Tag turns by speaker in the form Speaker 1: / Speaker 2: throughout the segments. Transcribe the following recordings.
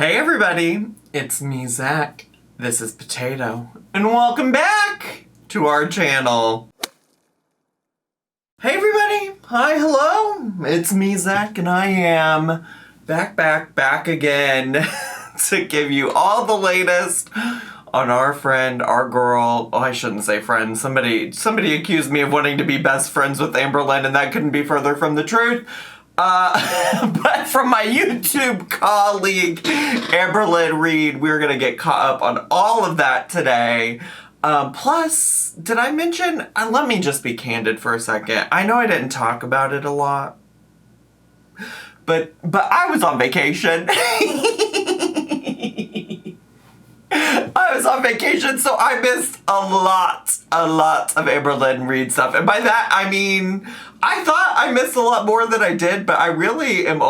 Speaker 1: Hey everybody, it's me, Zach. This is Potato, and welcome back to our channel. Hey everybody, hi, hello. It's me, Zach, and I am back again to give you all the latest on our friend, our girl. Oh, I shouldn't say friend. Somebody accused me of wanting to be best friends with Amberlynn, and that couldn't be further from the truth. But from my YouTube colleague, Amberlynn Reed, we're gonna get caught up on all of that today. Plus, did I mention, let me just be candid for a second. I know I didn't talk about it a lot, but I was on vacation. I was on vacation, so I missed a lot of Amberlynn Reed stuff. And by that, I mean, I thought I missed a lot more than I did, but I really am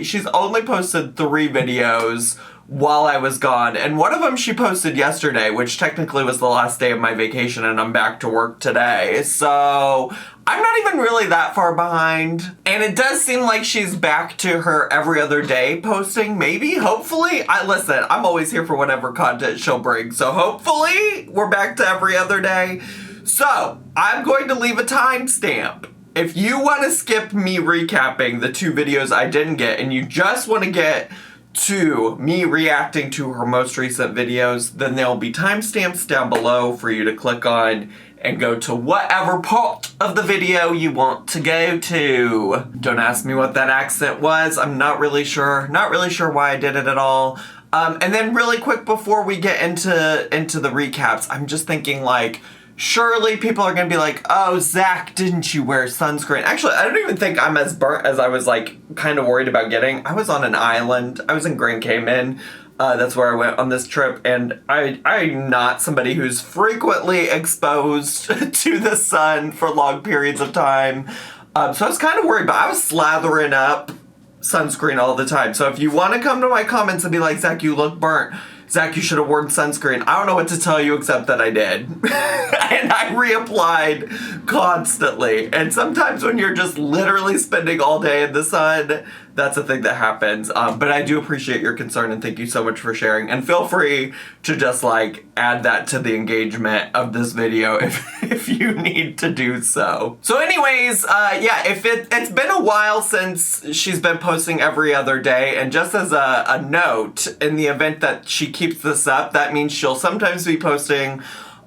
Speaker 1: she's only posted 3 videos while I was gone. And one of them she posted yesterday, which technically was the last day of my vacation, and I'm back to work today. So I'm not even really that far behind. And it does seem like she's back to her every other day posting, maybe, hopefully. Listen, I'm always here for whatever content she'll bring. So hopefully we're back to every other day. So I'm going to leave a timestamp. If you want to skip me recapping the 2 videos I didn't get, and you just want to get to me reacting to her most recent videos, then there'll be timestamps down below for you to click on and go to whatever part of the video you want to go to. Don't ask me what that accent was. I'm not really sure. Not really sure why I did it at all. And then really quick before we get into the recaps, I'm just thinking, like, surely people are gonna be like, oh, Zach, didn't you wear sunscreen? Actually, I don't even think I'm as burnt as I was, like, kind of worried about getting. I was on an island. I was in Grand Cayman. That's where I went on this trip, and I'm not somebody who's frequently exposed to the sun for long periods of time. So I was kind of worried, but I was slathering up sunscreen all the time. So if you want to come to my comments and be like, Zach, you look burnt. Zach, you should have worn sunscreen. I don't know what to tell you except that I did. And I reapplied constantly. And sometimes when you're just literally spending all day in the sun, that's a thing that happens. But I do appreciate your concern, and thank you so much for sharing. And feel free to just, like, add that to the engagement of this video if you need to do so. So anyways, yeah, it's been a while since she's been posting every other day. And just as a note, in the event that she keeps this up, that means she'll sometimes be posting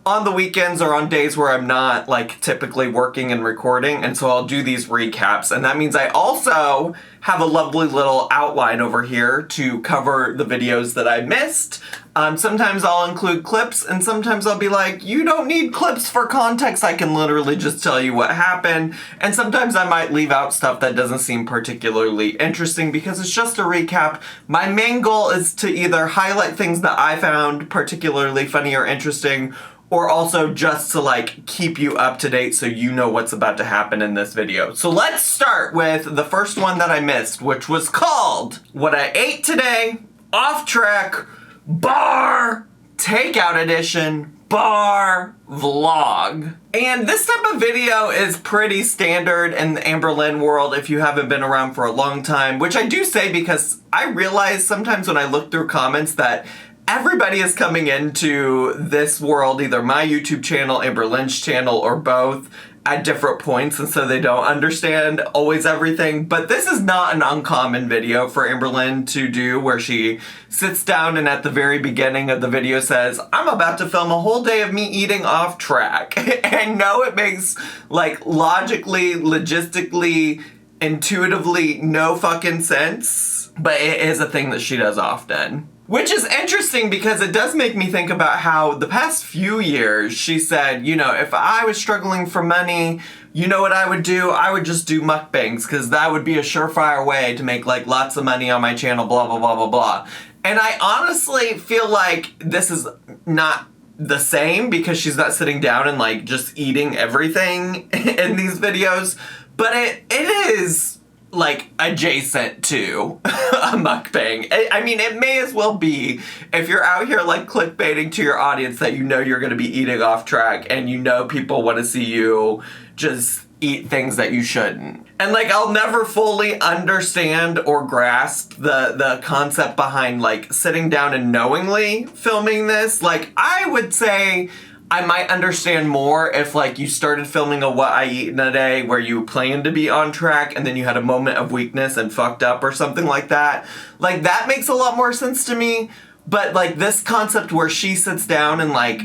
Speaker 1: on the weekends or on days where I'm not, like, typically working and recording, and so I'll do these recaps. And that means I also have a lovely little outline over here to cover the videos that I missed. Sometimes I'll include clips, and sometimes I'll be like, you don't need clips for context, I can literally just tell you what happened. And sometimes I might leave out stuff that doesn't seem particularly interesting because it's just a recap. My main goal is to either highlight things that I found particularly funny or interesting, or also just to, like, keep you up to date so you know what's about to happen in this video. So let's start with the first one that I missed, which was called What I Ate Today, Off Track, Bar, Takeout Edition, Bar Vlog. And this type of video is pretty standard in the Amberlynn world if you haven't been around for a long time, which I do say because I realize sometimes when I look through comments that everybody is coming into this world, either my YouTube channel, Amberlynn's channel, or both, at different points, and so they don't understand always everything. But this is not an uncommon video for Amberlynn to do, where she sits down and at the very beginning of the video says, I'm about to film a whole day of me eating off track. And no, it makes, like, logically, logistically, intuitively no fucking sense, but it is a thing that she does often. Which is interesting because it does make me think about how the past few years she said, you know, if I was struggling for money, you know what I would do? I would just do mukbangs because that would be a surefire way to make, like, lots of money on my channel, blah, blah, blah, blah, blah. And I honestly feel like this is not the same because she's not sitting down and, like, just eating everything in these videos, but it is, like, adjacent to a mukbang. I mean, it may as well be if you're out here, like, clickbaiting to your audience that you know you're gonna be eating off track and you know people want to see you just eat things that you shouldn't. And like, I'll never fully understand or grasp the concept behind like sitting down and knowingly filming this. Like, I would say I might understand more if like you started filming a what I eat in a day where you planned to be on track and then you had a moment of weakness and fucked up or something like that. Like, that makes a lot more sense to me. But like this concept where she sits down and like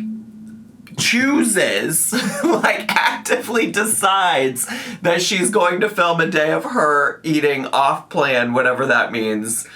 Speaker 1: chooses, like actively decides that she's going to film a day of her eating off plan, whatever that means,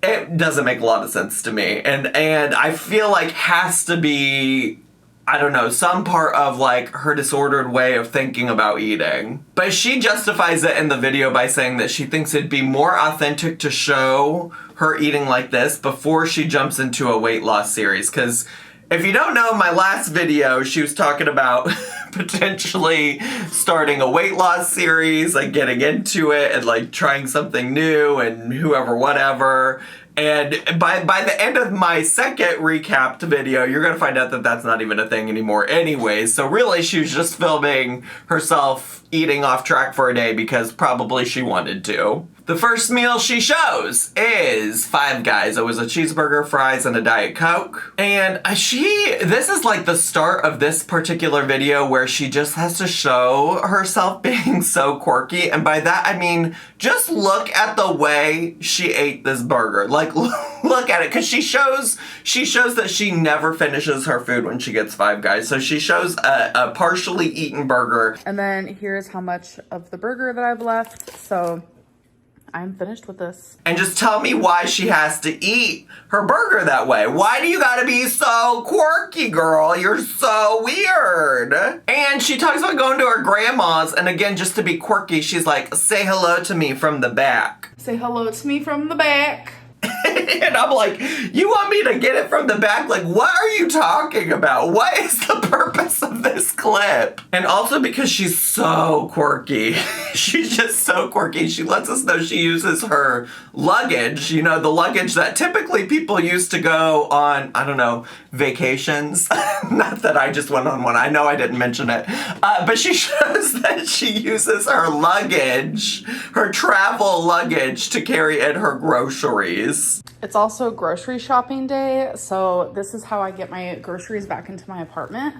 Speaker 1: it doesn't make a lot of sense to me. And I feel like has to be, I don't know, some part of like her disordered way of thinking about eating. But she justifies it in the video by saying that she thinks it'd be more authentic to show her eating like this before she jumps into a weight loss series. Because if you don't know, my last video, she was talking about potentially starting a weight loss series, like getting into it and like trying something new and whoever, whatever. And by the end of my second recapped video, you're going to find out that that's not even a thing anymore anyways. So really, she was just filming herself eating off track for a day because probably she wanted to. The first meal she shows is Five Guys. It was a cheeseburger, fries, and a Diet Coke. And this is like the start of this particular video where she just has to show herself being so quirky. And by that, I mean, just look at the way she ate this burger. Like, look at it. Because she shows that she never finishes her food when she gets Five Guys. So she shows a partially eaten burger.
Speaker 2: And then here's how much of the burger that I've left. So I'm finished with this.
Speaker 1: And just tell me why she has to eat her burger that way. Why do you gotta be so quirky, girl? You're so weird. And she talks about going to her grandma's, and again, just to be quirky, she's like, say hello to me from the back.
Speaker 2: Say hello to me from the back.
Speaker 1: And I'm like, you want me to get it from the back? Like, what are you talking about? What is the purpose of this clip? And also because she's so quirky. She's just so quirky. She lets us know she uses her luggage, you know, the luggage that typically people use to go on, I don't know, vacations. Not that I just went on one. I know I didn't mention it. But she shows that she uses her luggage, her travel luggage, to carry in her groceries.
Speaker 2: It's also grocery shopping day, so this is how I get my groceries back into my apartment.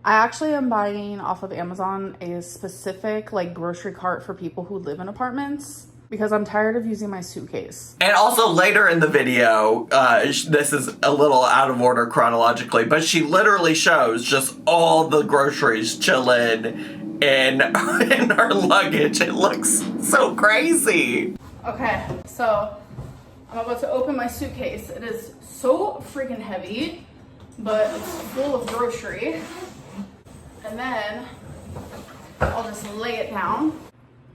Speaker 2: I actually am buying off of Amazon a specific like grocery cart for people who live in apartments because I'm tired of using my suitcase.
Speaker 1: And also later in the video, this is a little out of order chronologically, but she literally shows just all the groceries chilling in her luggage. It looks so crazy.
Speaker 2: Okay, so I'm about to open my suitcase. It is so freaking heavy, but it's full of grocery. And then I'll just lay it down.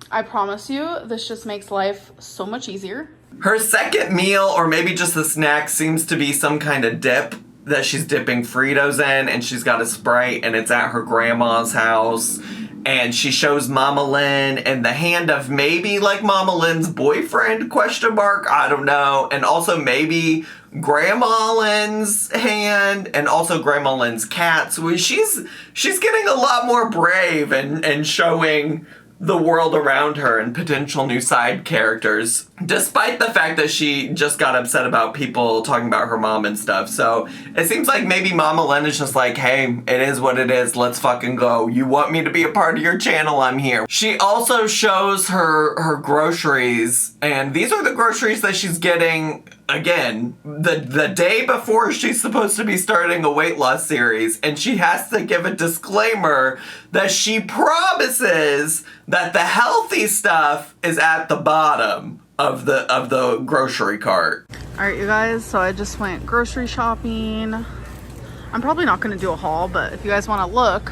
Speaker 2: I promise you, this just makes life so much easier.
Speaker 1: Her second meal, or maybe just a snack, seems to be some kind of dip that she's dipping Fritos in, and she's got a Sprite, and it's at her grandma's house. And she shows Mama Lynn in the hand of maybe like Mama Lynn's boyfriend, question mark, I don't know. And also maybe Grandma Lynn's hand, and also Grandma Lynn's cat. So she's getting a lot more brave and showing the world around her and potential new side characters, despite the fact that she just got upset about people talking about her mom and stuff. So it seems like maybe Mama Lynn is just like, hey, it is what it is, let's fucking go. You want me to be a part of your channel, I'm here. She also shows her groceries, and these are the groceries that she's getting, again, the day before she's supposed to be starting a weight loss series, and she has to give a disclaimer that she promises that the healthy stuff is at the bottom of the grocery cart.
Speaker 2: All right, you guys, so I just went grocery shopping. I'm probably not going to do a haul, but if you guys want to look,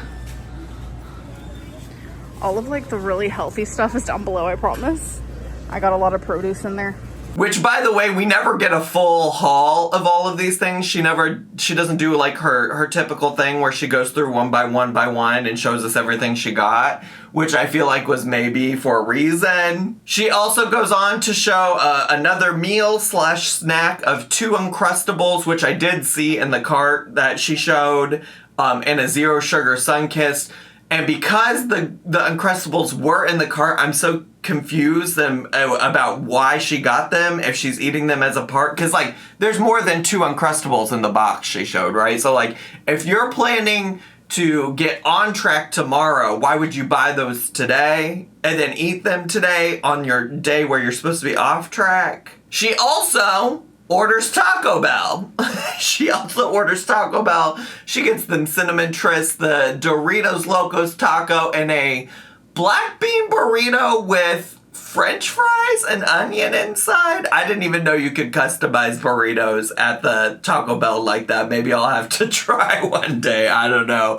Speaker 2: all of like the really healthy stuff is down below, I promise. I got a lot of produce in there.
Speaker 1: Which, by the way, we never get a full haul of all of these things. She doesn't do like her typical thing where she goes through one by one and shows us everything she got, which I feel like was maybe for a reason. She also goes on to show another meal / snack of 2 Uncrustables, which I did see in the cart that she showed, and a 0 sugar Sunkist. And because the Uncrustables were in the cart, I'm so confused about why she got them, if she's eating them as a part. Because, like, there's more than 2 Uncrustables in the box she showed, right? So, like, if you're planning to get on track tomorrow, why would you buy those today and then eat them today on your day where you're supposed to be off track? She also orders Taco Bell. She gets them Cinnamon Twist, the Doritos Locos Taco, and a black bean burrito with French fries and onion inside. I didn't even know you could customize burritos at the Taco Bell like that. Maybe I'll have to try one day. I don't know.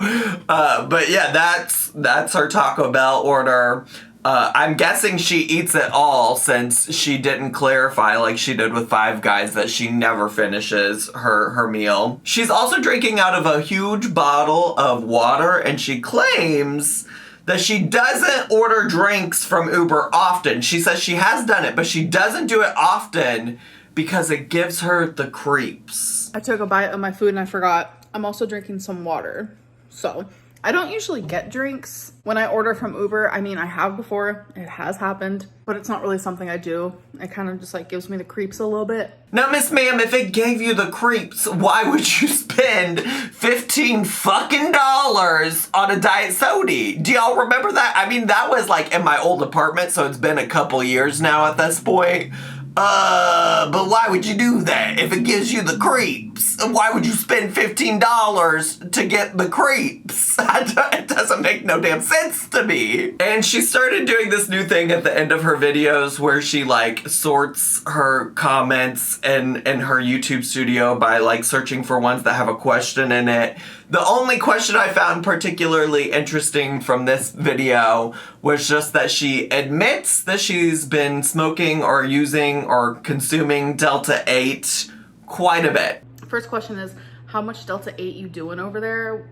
Speaker 1: But yeah, that's her Taco Bell order. I'm guessing she eats it all since she didn't clarify like she did with Five Guys that she never finishes her meal. She's also drinking out of a huge bottle of water, and she claims that she doesn't order drinks from Uber often. She says she has done it, but she doesn't do it often because it gives her the creeps.
Speaker 2: I took a bite of my food and I forgot. I'm also drinking some water. So I don't usually get drinks when I order from Uber. I mean, I have before. It has happened, but it's not really something I do. It kind of just like gives me the creeps a little bit.
Speaker 1: Now, Miss Ma'am, if it gave you the creeps, why would you spend $15 fucking on a diet soda? Do y'all remember that? I mean, that was like in my old apartment, so it's been a couple years now at this point. But why would you do that if it gives you the creeps? Why would you spend $15 to get the creeps? It doesn't make no damn sense to me. And she started doing this new thing at the end of her videos where she like sorts her comments in her YouTube studio by like searching for ones that have a question in it. The only question I found particularly interesting from this video was just that she admits that she's been smoking or using or consuming Delta 8 quite a bit.
Speaker 2: First question is, how much Delta 8 you doing over there?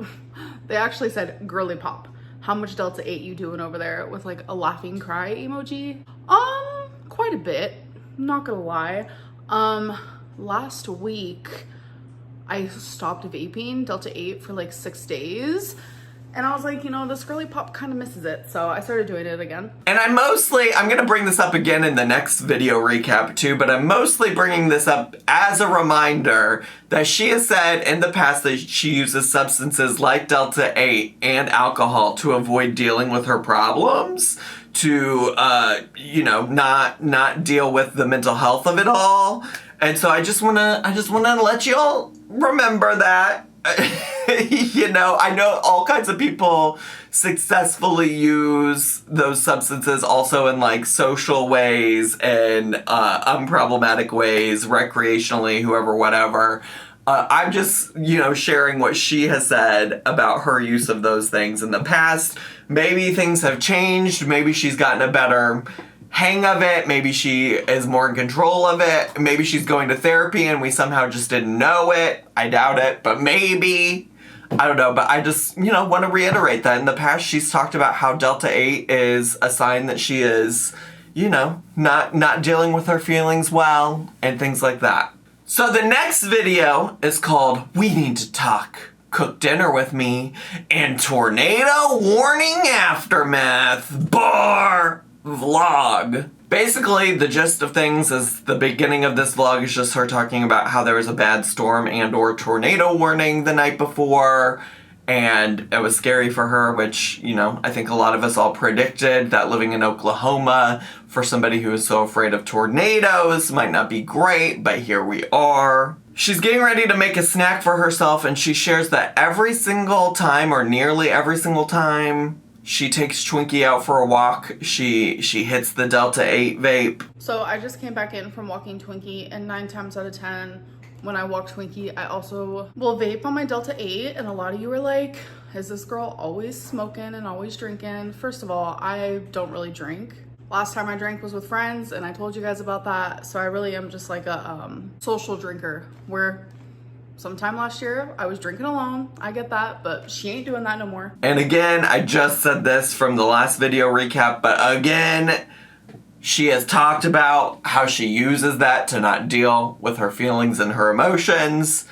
Speaker 2: They actually said girly pop. How much Delta 8 you doing over there with like a laughing cry emoji? Quite a bit, not gonna lie. Last week, I stopped vaping Delta 8 for like 6 days. And I was like, you know, this girly pop kind of misses it. So I started doing it again.
Speaker 1: And I'm going to bring this up again in the next video recap too, but I'm mostly bringing this up as a reminder that she has said in the past that she uses substances like Delta 8 and alcohol to avoid dealing with her problems, to, you know, not deal with the mental health of it all. And so I just want to let y'all remember that. You know, I know all kinds of people successfully use those substances also in like social ways and unproblematic ways, recreationally, whoever, whatever. I'm just, you know, sharing what she has said about her use of those things in the past. Maybe things have changed. Maybe she's gotten a better hang of it. Maybe she is more in control of it. Maybe she's going to therapy and we somehow just didn't know it. I doubt it, but maybe. I don't know, but I just, you know, want to reiterate that in the past she's talked about how Delta 8 is a sign that she is, you know, not dealing with her feelings well and things like that. So the next video is called We Need to Talk. Cook dinner with me and tornado warning aftermath bar vlog. Basically, the gist of things is the beginning of this vlog is just her talking about how there was a bad storm and or tornado warning the night before, and it was scary for her, which, you know, I think a lot of us all predicted that living in Oklahoma for somebody who is so afraid of tornadoes might not be great, but here we are. She's getting ready to make a snack for herself, and she shares that every single time, or nearly every single time, she takes Twinkie out for a walk, she hits the Delta 8 vape.
Speaker 2: So I just came back in from walking Twinkie, and 9 times out of 10, when I walk Twinkie, I also will vape on my Delta 8, and a lot of you were like, is this girl always smoking and always drinking? First of all, I don't really drink. Last time I drank was with friends, and I told you guys about that, so I really am just like a social drinker, where sometime last year, I was drinking alone. I get that, but she ain't doing that no more.
Speaker 1: And again, I just said this from the last video recap, but again, she has talked about how she uses that to not deal with her feelings and her emotions.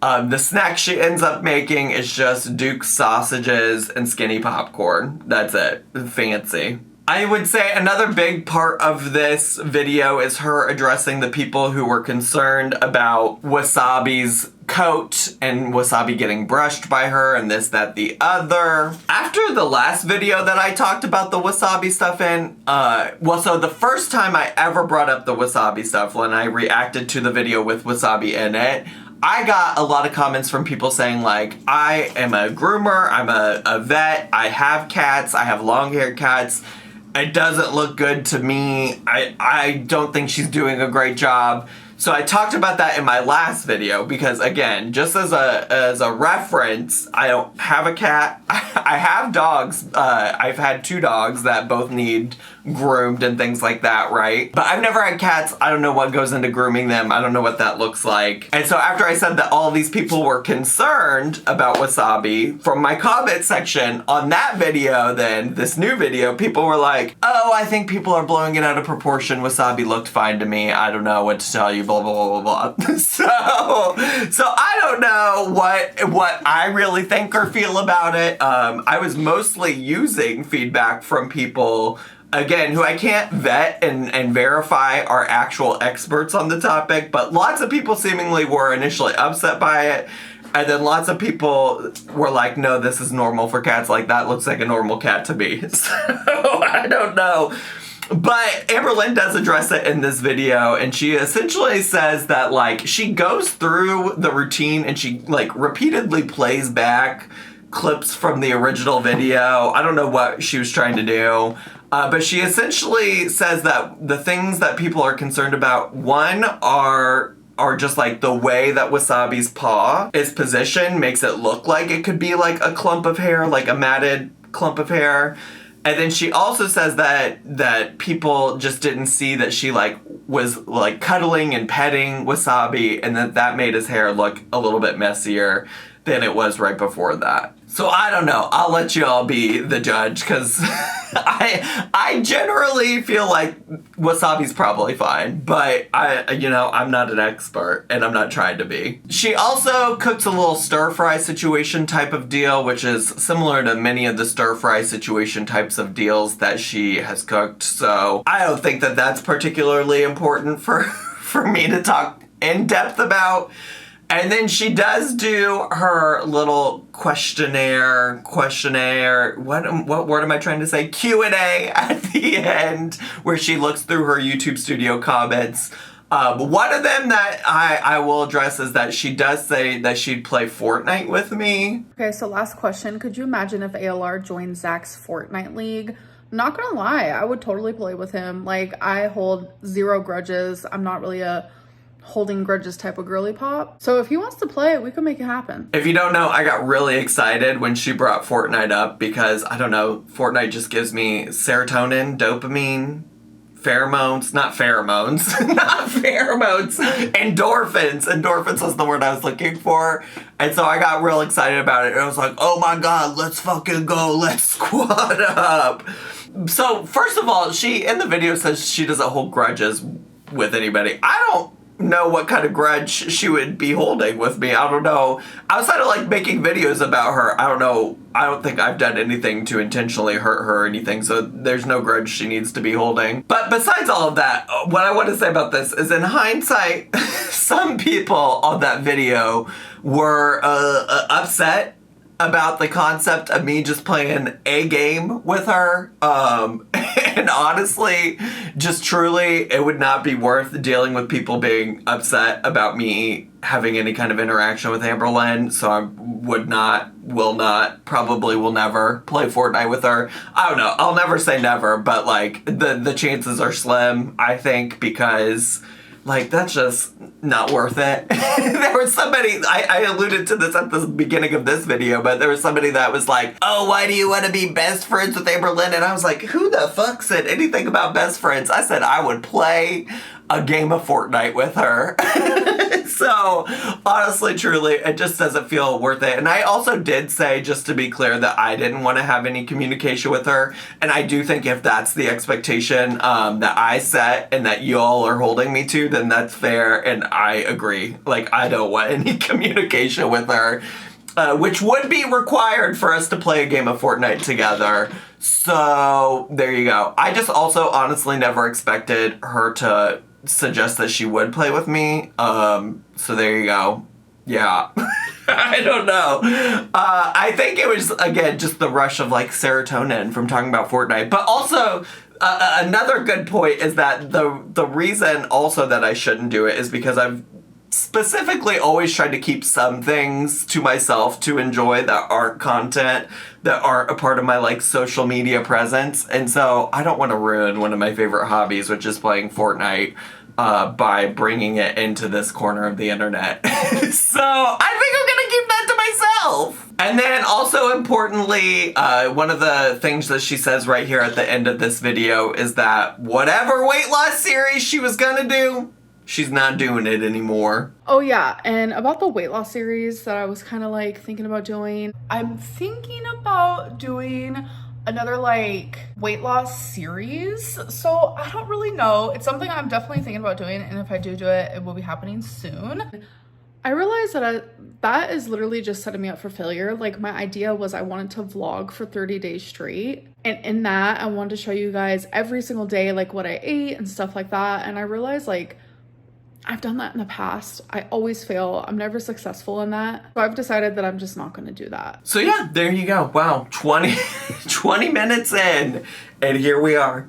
Speaker 1: The snack she ends up making is just Duke's sausages and skinny popcorn. That's it. Fancy. I would say another big part of this video is her addressing the people who were concerned about Wasabi's coat and Wasabi getting brushed by her and this, that, the other. After the last video that I talked about the Wasabi stuff in, so the first time I ever brought up the Wasabi stuff, when I reacted to the video with Wasabi in it, I got a lot of comments from people saying like, I am a groomer, I'm a vet, I have cats, I have long-haired cats. It doesn't look good to me. I don't think she's doing a great job. So I talked about that in my last video because, again, just as a reference, I don't have a cat. I have dogs. I've had 2 dogs that both need groomed and things like that, right? But I've never had cats. I don't know what goes into grooming them. I don't know what that looks like. And so after I said that all these people were concerned about Wasabi, from my comment section on that video, then this new video, people were like, oh, I think people are blowing it out of proportion. Wasabi looked fine to me. I don't know what to tell you, blah, blah, blah, blah, blah. So I don't know what I really think or feel about it. I was mostly using feedback from people, again, who I can't vet and verify are actual experts on the topic, but lots of people seemingly were initially upset by it. And then lots of people were like, no, this is normal for cats. Like, that looks like a normal cat to me. So, I don't know. But Amberlynn does address it in this video, and she essentially says that, like, she goes through the routine and she, like, repeatedly plays back clips from the original video. I don't know what she was trying to do. But she essentially says that the things that people are concerned about, one, are just like the way that Wasabi's paw is positioned makes it look like it could be like a clump of hair, like a matted clump of hair. And then she also says that people just didn't see that she like was like cuddling and petting Wasabi, and that made his hair look a little bit messier than it was right before that. So I don't know. I'll let you all be the judge, because I generally feel like Wasabi's probably fine, but I'm not an expert and I'm not trying to be. She also cooks a little stir fry situation type of deal, which is similar to many of the stir fry situation types of deals that she has cooked. So I don't think that that's particularly important for me to talk in depth about. And then she does do her little questionnaire, what word am I trying to say? Q&A at the end, where she looks through her YouTube studio comments. One of them that I will address is that she does say that she'd play Fortnite with me.
Speaker 2: Okay, so last question. Could you imagine if ALR joined Zach's Fortnite league? Not gonna lie, I would totally play with him. Like, I hold 0 grudges. I'm not really a holding grudges type of girly pop. So if he wants to play, we could make it happen.
Speaker 1: If you don't know, I got really excited when she brought Fortnite up because, I don't know, Fortnite just gives me serotonin, dopamine, pheromones, not pheromones, not pheromones, endorphins. Endorphins was the word I was looking for. And so I got real excited about it. And I was like, oh my God, let's fucking go. Let's squad up. So first of all, she, in the video, says she doesn't hold grudges with anybody. I don't know what kind of grudge she would be holding with me. I don't know. Outside of like making videos about her, I don't know. I don't think I've done anything to intentionally hurt her or anything, so there's no grudge she needs to be holding. But besides all of that, what I want to say about this is, in hindsight, some people on that video were upset about the concept of me just playing a game with her. And honestly, just truly, it would not be worth dealing with people being upset about me having any kind of interaction with Amberlynn. So I would not, will not, probably will never play Fortnite with her. I don't know. I'll never say never, but like the chances are slim, I think, because like, that's just not worth it. There was somebody, I alluded to this at the beginning of this video, but there was somebody that was like, oh, why do you want to be best friends with Amberlynn? And I was like, who the fuck said anything about best friends? I said I would play. a game of Fortnite with her. So, honestly, truly, it just doesn't feel worth it. And I also did say, just to be clear, that I didn't want to have any communication with her. And I do think if that's the expectation that I set and that y'all are holding me to, then that's fair. And I agree. Like, I don't want any communication with her, which would be required for us to play a game of Fortnite together. So, there you go. I just also honestly never expected her to suggest that she would play with me. So there you go. Yeah. I don't know. I think it was, again, just the rush of like serotonin from talking about Fortnite. But also, another good point is that the reason also that I shouldn't do it is because I've specifically always tried to keep some things to myself to enjoy that aren't content, that aren't a part of my like social media presence. And so I don't want to ruin one of my favorite hobbies, which is playing Fortnite, by bringing it into this corner of the internet. So I think I'm gonna keep that to myself. And then also importantly, one of the things that she says right here at the end of this video is that whatever weight loss series she was gonna do, she's not doing it anymore.
Speaker 2: Oh yeah, and about the weight loss series that I was kind of like thinking about doing, I'm thinking about doing another like weight loss series. So I don't really know. It's something I'm definitely thinking about doing, and if I do it, it will be happening soon. I realized that that is literally just setting me up for failure. Like, my idea was I wanted to vlog for 30 days straight, and in that I wanted to show you guys every single day like what I ate and stuff like that. And I realized like I've done that in the past. I always fail. I'm never successful in that. So I've decided that I'm just not going to do that.
Speaker 1: So yeah, there you go. Wow, 20 minutes in, and here we are.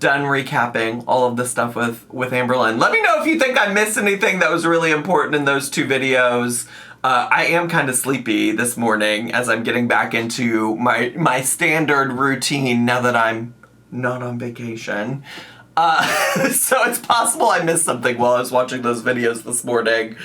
Speaker 1: Done recapping all of the stuff with Amberlynn. Let me know if you think I missed anything that was really important in those two videos. I am kind of sleepy this morning as I'm getting back into my standard routine now that I'm not on vacation. So it's possible I missed something while I was watching those videos this morning.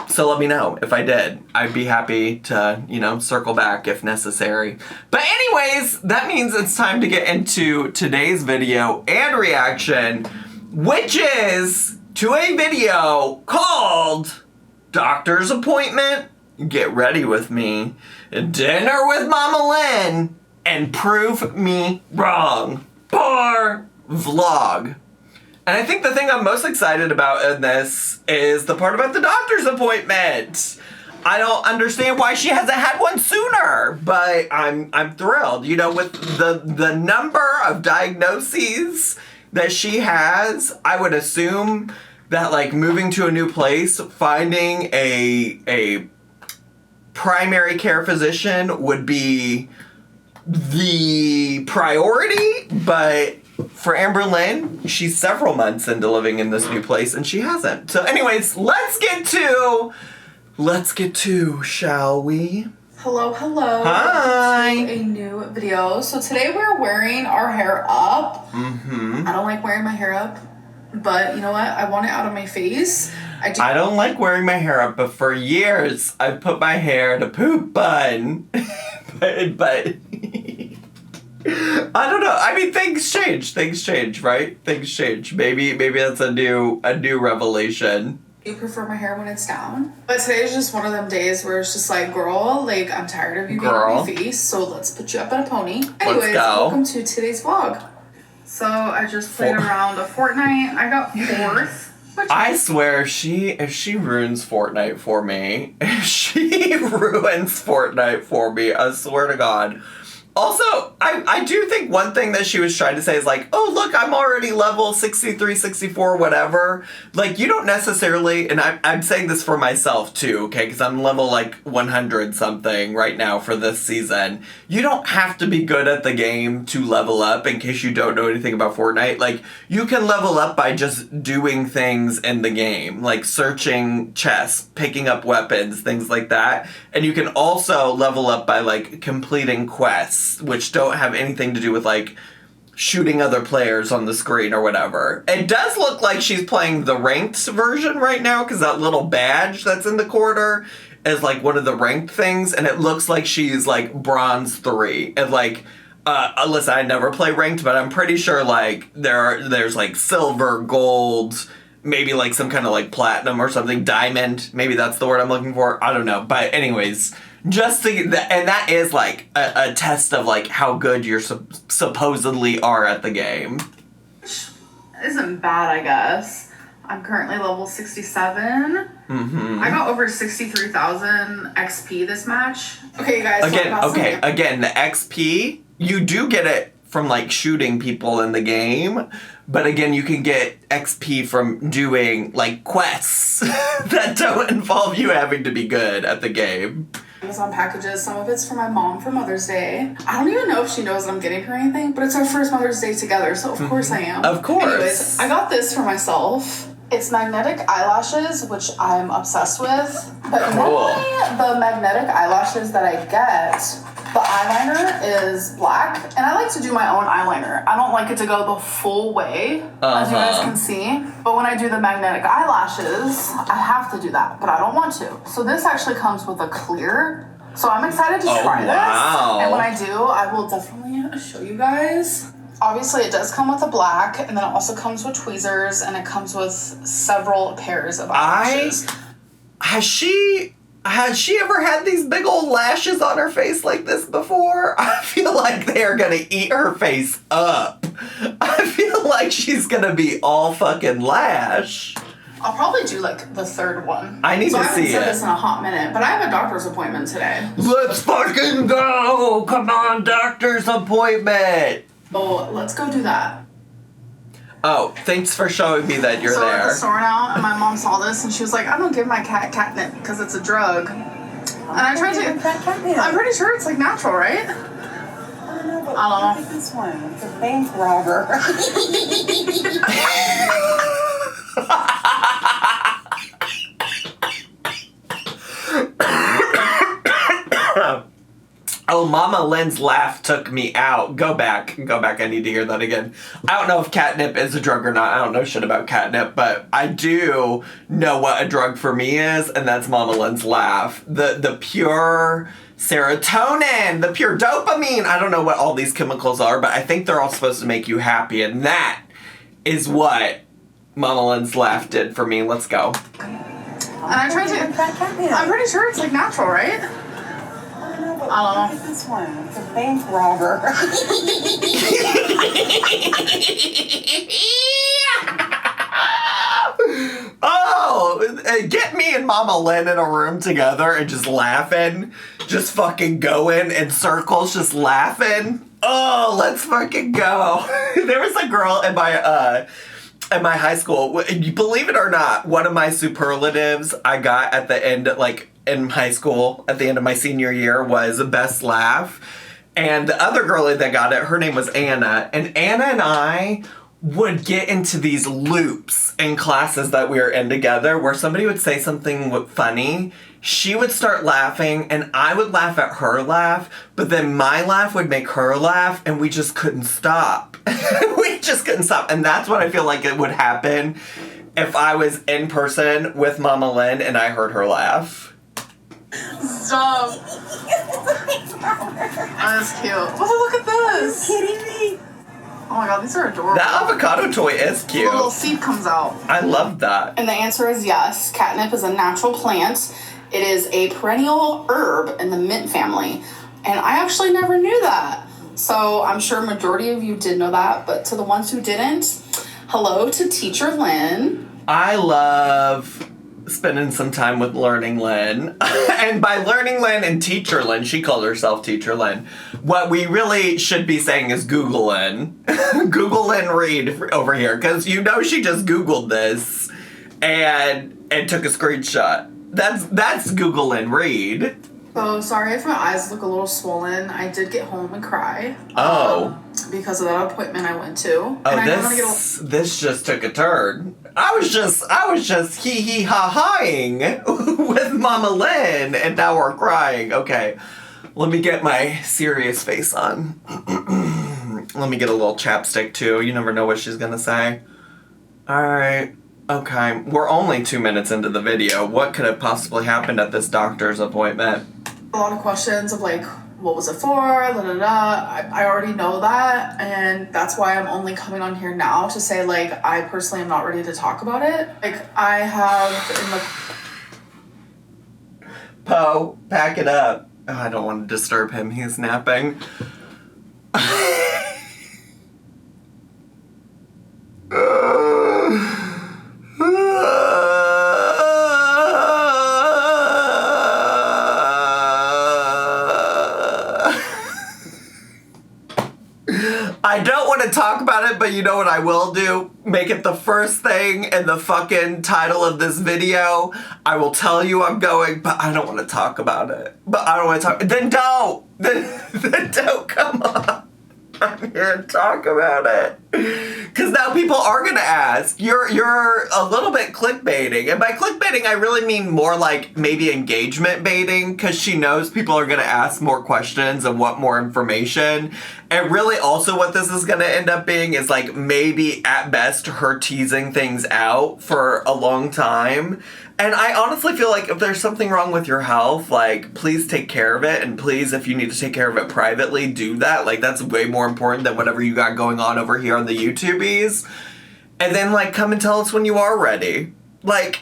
Speaker 1: So let me know if I did. I'd be happy to, circle back if necessary. But anyways, that means it's time to get into today's video and reaction, which is to a video called Doctor's Appointment, Get Ready With Me, Dinner with Mama Lynn, and Prove Me Wrong. Bar vlog. And I think the thing I'm most excited about in this is the part about the doctor's appointment. I don't understand why she hasn't had one sooner, but I'm thrilled. With the number of diagnoses that she has, I would assume that like moving to a new place, finding a primary care physician would be the priority, but for Amberlynn, she's several months into living in this new place and she hasn't. So anyways, let's get to, shall we?
Speaker 2: Hello.
Speaker 1: Hi.
Speaker 2: To a new video. So today we're wearing our hair up.
Speaker 1: Mm-hmm.
Speaker 2: I don't like wearing my hair up, but you know what? I want it out of my face.
Speaker 1: I don't like wearing my hair up, but for years I've put my hair in a poop bun. but I don't know. I mean, things change, right? Things change. Maybe that's a new revelation.
Speaker 2: You prefer my hair when it's down? But today is just one of them days where it's just like, girl, like, I'm tired of you being on my face, so let's put you up in a pony. Anyways, welcome to today's vlog. So I just played around a Fortnite. I got 4th.
Speaker 1: I swear, if she ruins Fortnite for me, I swear to God. Also, I do think one thing that she was trying to say is like, oh, look, I'm already level 63, 64, whatever. Like, you don't necessarily, and I'm saying this for myself too, okay, because I'm level like 100 something right now for this season. You don't have to be good at the game to level up, in case you don't know anything about Fortnite. Like, you can level up by just doing things in the game, like searching chests, picking up weapons, things like that. And you can also level up by like completing quests, which don't have anything to do with like shooting other players on the screen or whatever. It does look like she's playing the ranked version right now, because that little badge that's in the corner is like one of the ranked things, and it looks like she's like bronze 3. And like listen, I never play ranked, but I'm pretty sure, like, there's, like, silver, gold, maybe, like, some kind of, like, platinum or something, diamond, maybe that's the word I'm looking for, I don't know, but anyways, just to, and that is, like, a test of, like, how good you supposedly are at the game.
Speaker 2: Isn't bad, I guess. I'm currently level 67.
Speaker 1: Mm-hmm.
Speaker 2: I got over 63,000 XP this match. Okay, you guys.
Speaker 1: Again, the XP, you do get it from, like, shooting people in the game. But again, you can get XP from doing, like, quests that don't involve you having to be good at the game.
Speaker 2: Amazon packages. Some of it's for my mom for Mother's Day. I don't even know if she knows that I'm getting her anything, but it's our first Mother's Day together, so of course I am.
Speaker 1: Of course.
Speaker 2: Anyways, I got this for myself. It's magnetic eyelashes, which I'm obsessed with. But normally the magnetic eyelashes that I get, the eyeliner is black, and I like to do my own eyeliner. I don't like it to go the full way, as you guys can see. But when I do the magnetic eyelashes, I have to do that, but I don't want to. So this actually comes with a clear. So I'm excited to try this. And when I do, I will definitely show you guys. Obviously, it does come with a black, and then it also comes with tweezers, and it comes with several pairs of eyelashes.
Speaker 1: Has she ever had these big old lashes on her face like this before? I feel like they are gonna eat her face up. I feel like she's gonna be all fucking lash.
Speaker 2: I'll probably do, like, the third one.
Speaker 1: I need to see it.
Speaker 2: I haven't said this in a hot minute, but I have a doctor's appointment today.
Speaker 1: Let's fucking go! Come on, doctor's appointment!
Speaker 2: Oh, let's go do that.
Speaker 1: Oh, thanks for showing me that you're
Speaker 2: so
Speaker 1: there.
Speaker 2: So at the store now, and my mom saw this, and she was like, I don't give my cat catnip because it's a drug. And I tried to... I'm pretty sure it's, like, natural, right?
Speaker 3: I don't know, but
Speaker 2: I don't
Speaker 3: know. This one. It's a bank robber.
Speaker 1: Oh, Mama Lynn's laugh took me out. Go back. I need to hear that again. I don't know if catnip is a drug or not. I don't know shit about catnip, but I do know what a drug for me is, and that's Mama Lynn's laugh. The pure serotonin, the pure dopamine. I don't know what all these chemicals are, but I think they're all supposed to make you happy, and that is what Mama Lynn's laugh did for me. Let's go.
Speaker 2: And I tried to... I'm pretty sure it's, like, natural, right? I don't know.
Speaker 3: This one. It's a bank robber.
Speaker 1: Oh, get me and Mama Lynn in a room together and just laughing. Just fucking going in circles, just laughing. Oh, let's fucking go. There was a girl in my high school. Believe it or not, one of my superlatives I got at the end, like, in high school, at the end of my senior year, was best laugh. And the other girlie that got it, her name was Anna. And Anna and I would get into these loops in classes that we were in together where somebody would say something funny, she would start laughing, and I would laugh at her laugh, but then my laugh would make her laugh, and we just couldn't stop. We just couldn't stop. And that's what I feel like it would happen if I was in person with Mama Lynn and I heard her laugh.
Speaker 2: Stop. That's cute. Oh, look at this.
Speaker 3: Are you kidding me?
Speaker 2: Oh my god, these are adorable.
Speaker 1: That avocado toy is cute.
Speaker 2: The little seed comes out.
Speaker 1: I love that.
Speaker 2: And the answer is yes. Catnip is a natural plant. It is a perennial herb in the mint family. And I actually never knew that. So I'm sure a majority of you did know that, but to the ones who didn't, hello to Teacher Lynn.
Speaker 1: I love spending some time with Learning Lynn. And by Learning Lynn and Teacher Lynn, she called herself Teacher Lynn. What we really should be saying is Google Lynn. Google Lynn Reed over here, because you know she just Googled this and took a screenshot. That's Google Lynn Reed.
Speaker 2: So sorry if my eyes look a little swollen. I did get home and cry. Because of that appointment I went to.
Speaker 1: Oh, this just took a turn. I was just hee ha haing with Mama Lynn, and now we're crying. Okay, let me get my serious face on. Let me get a little chapstick too. You never know what she's gonna say. All right. Okay, we're only 2 minutes into the video. What could have possibly happened at this doctor's appointment?
Speaker 2: A lot of questions of like, what was it for, da da da. I already know that, and that's why I'm only coming on here now to say, like, I personally am not ready to talk about it. Like, I have in the...
Speaker 1: Poe, pack it up. Oh, I don't want to disturb him. He's napping. I don't want to talk about it, but you know what I will do? Make it the first thing in the fucking title of this video. I will tell you I'm going, but I don't want to talk about it. But I don't want to talk. Then don't. Then don't come on. I'm here to talk about it. Because now people are going to ask. You're a little bit clickbaiting. And by clickbaiting, I really mean more like maybe engagement baiting. Because she knows people are going to ask more questions and want more information. And really also what this is going to end up being is like maybe at best her teasing things out for a long time. And I honestly feel like if there's something wrong with your health, like, please take care of it. And please, if you need to take care of it privately, do that. Like, that's way more important than whatever you got going on over here on the YouTubies. And then, like, come and tell us when you are ready. Like...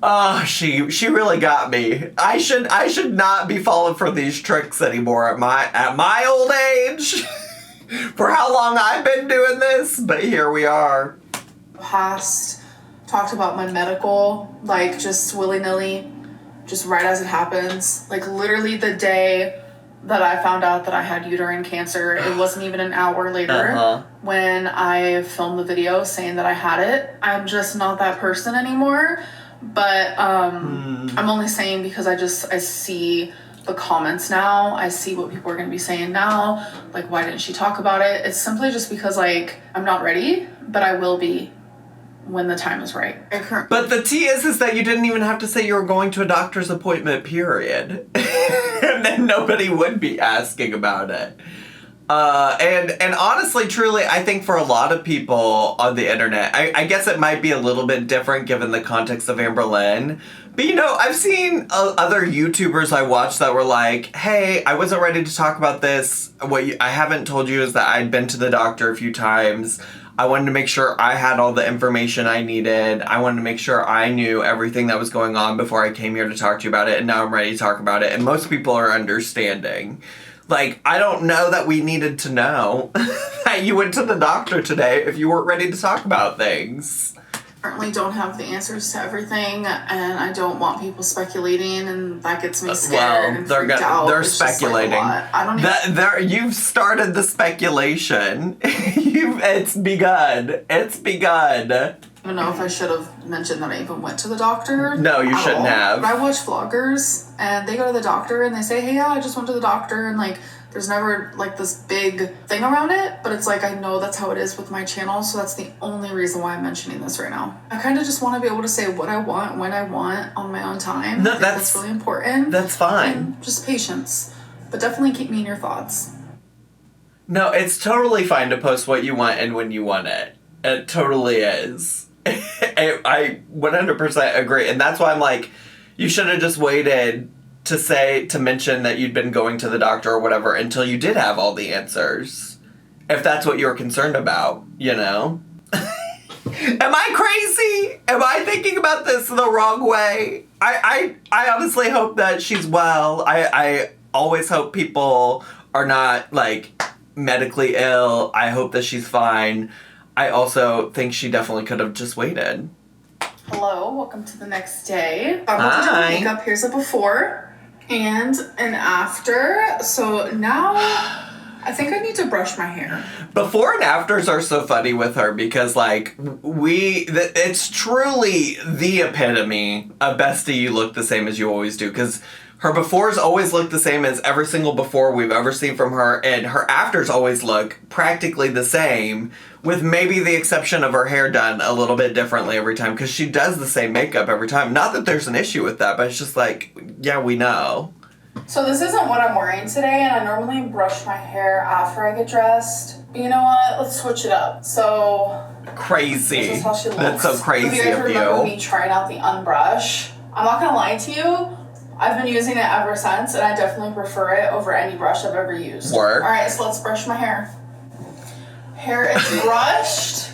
Speaker 1: Oh, she really got me. I should not be falling for these tricks anymore at my old age. For how long I've been doing this, but here we are.
Speaker 2: Past talked about my medical, like, just willy-nilly, just right as it happens. Like, literally the day that I found out that I had uterine cancer, it wasn't even an hour later when I filmed the video saying that I had it. I'm just not that person anymore. But I'm only saying because I see the comments now. I see what people are going to be saying now. Like, why didn't she talk about it? It's simply just because, like, I'm not ready, but I will be when the time is right.
Speaker 1: But the tea is that you didn't even have to say you were going to a doctor's appointment, period. And then nobody would be asking about it. And honestly, truly, I think for a lot of people on the internet, I guess it might be a little bit different given the context of Amberlynn. But, you know, I've seen other YouTubers I watched that were like, hey, I wasn't ready to talk about this. What I haven't told you is that I'd been to the doctor a few times. I wanted to make sure I had all the information I needed. I wanted to make sure I knew everything that was going on before I came here to talk to you about it. And now I'm ready to talk about it. And most people are understanding. Like, I don't know that we needed to know that you went to the doctor today if you weren't ready to talk about things.
Speaker 2: Certainly don't have the answers to everything, and I don't want people speculating, and that gets me scared and freaked out.
Speaker 1: They're
Speaker 2: it's
Speaker 1: speculating.
Speaker 2: Just like I don't even...
Speaker 1: You've started the speculation. It's begun. It's begun.
Speaker 2: I don't know if I should have mentioned that I even went to the doctor.
Speaker 1: No, you shouldn't have.
Speaker 2: But I watch vloggers, and they go to the doctor, and they say, hey, yeah, I just went to the doctor, and, like, there's never, like, this big thing around it, but it's like, I know that's how it is with my channel, so that's the only reason why I'm mentioning this right now. I kind of just want to be able to say what I want, when I want, on my own time.
Speaker 1: No,
Speaker 2: that's really important.
Speaker 1: That's fine.
Speaker 2: And just patience. But definitely keep me in your thoughts.
Speaker 1: No, it's totally fine to post what you want and when you want it. It totally is. I 100% agree, and that's why I'm like, you should have just waited to mention that you'd been going to the doctor or whatever until you did have all the answers. If that's what you were concerned about, you know? Am I crazy? Am I thinking about this the wrong way? I honestly hope that she's well. I always hope people are not, like, medically ill. I hope that she's fine. I also think she definitely could have just waited.
Speaker 2: Hello, welcome to the next day. I'm about to do my makeup. Here's a before and an after. So now I think I need to brush my hair. Before and afters are so funny with her because, like, it's truly the epitome of Bestie, you look the same as you always do. Because her befores always look the same as every single before we've ever seen from her, and her afters always look practically the same, with maybe the exception of her hair done a little bit differently every time, because she does the same makeup every time. Not that there's an issue with that, but it's just like, yeah, we know. So this isn't what I'm wearing today, and I normally brush my hair after I get dressed. But you know what? Let's switch it up. So... Crazy. This is how she looks. That's so crazy of you. If you guys remember me trying out the unbrush, I'm not gonna lie to you. I've been using it ever since, and I definitely prefer it over any brush I've ever used.
Speaker 1: Work.
Speaker 2: All right, so let's brush my hair. Hair is brushed.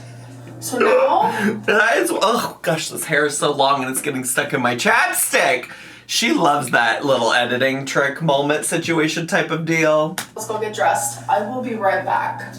Speaker 2: So now...
Speaker 1: That is, oh gosh, this hair is so long and it's getting stuck in my chapstick. She loves that little editing trick moment situation type of deal.
Speaker 2: Let's go get dressed. I will be right back.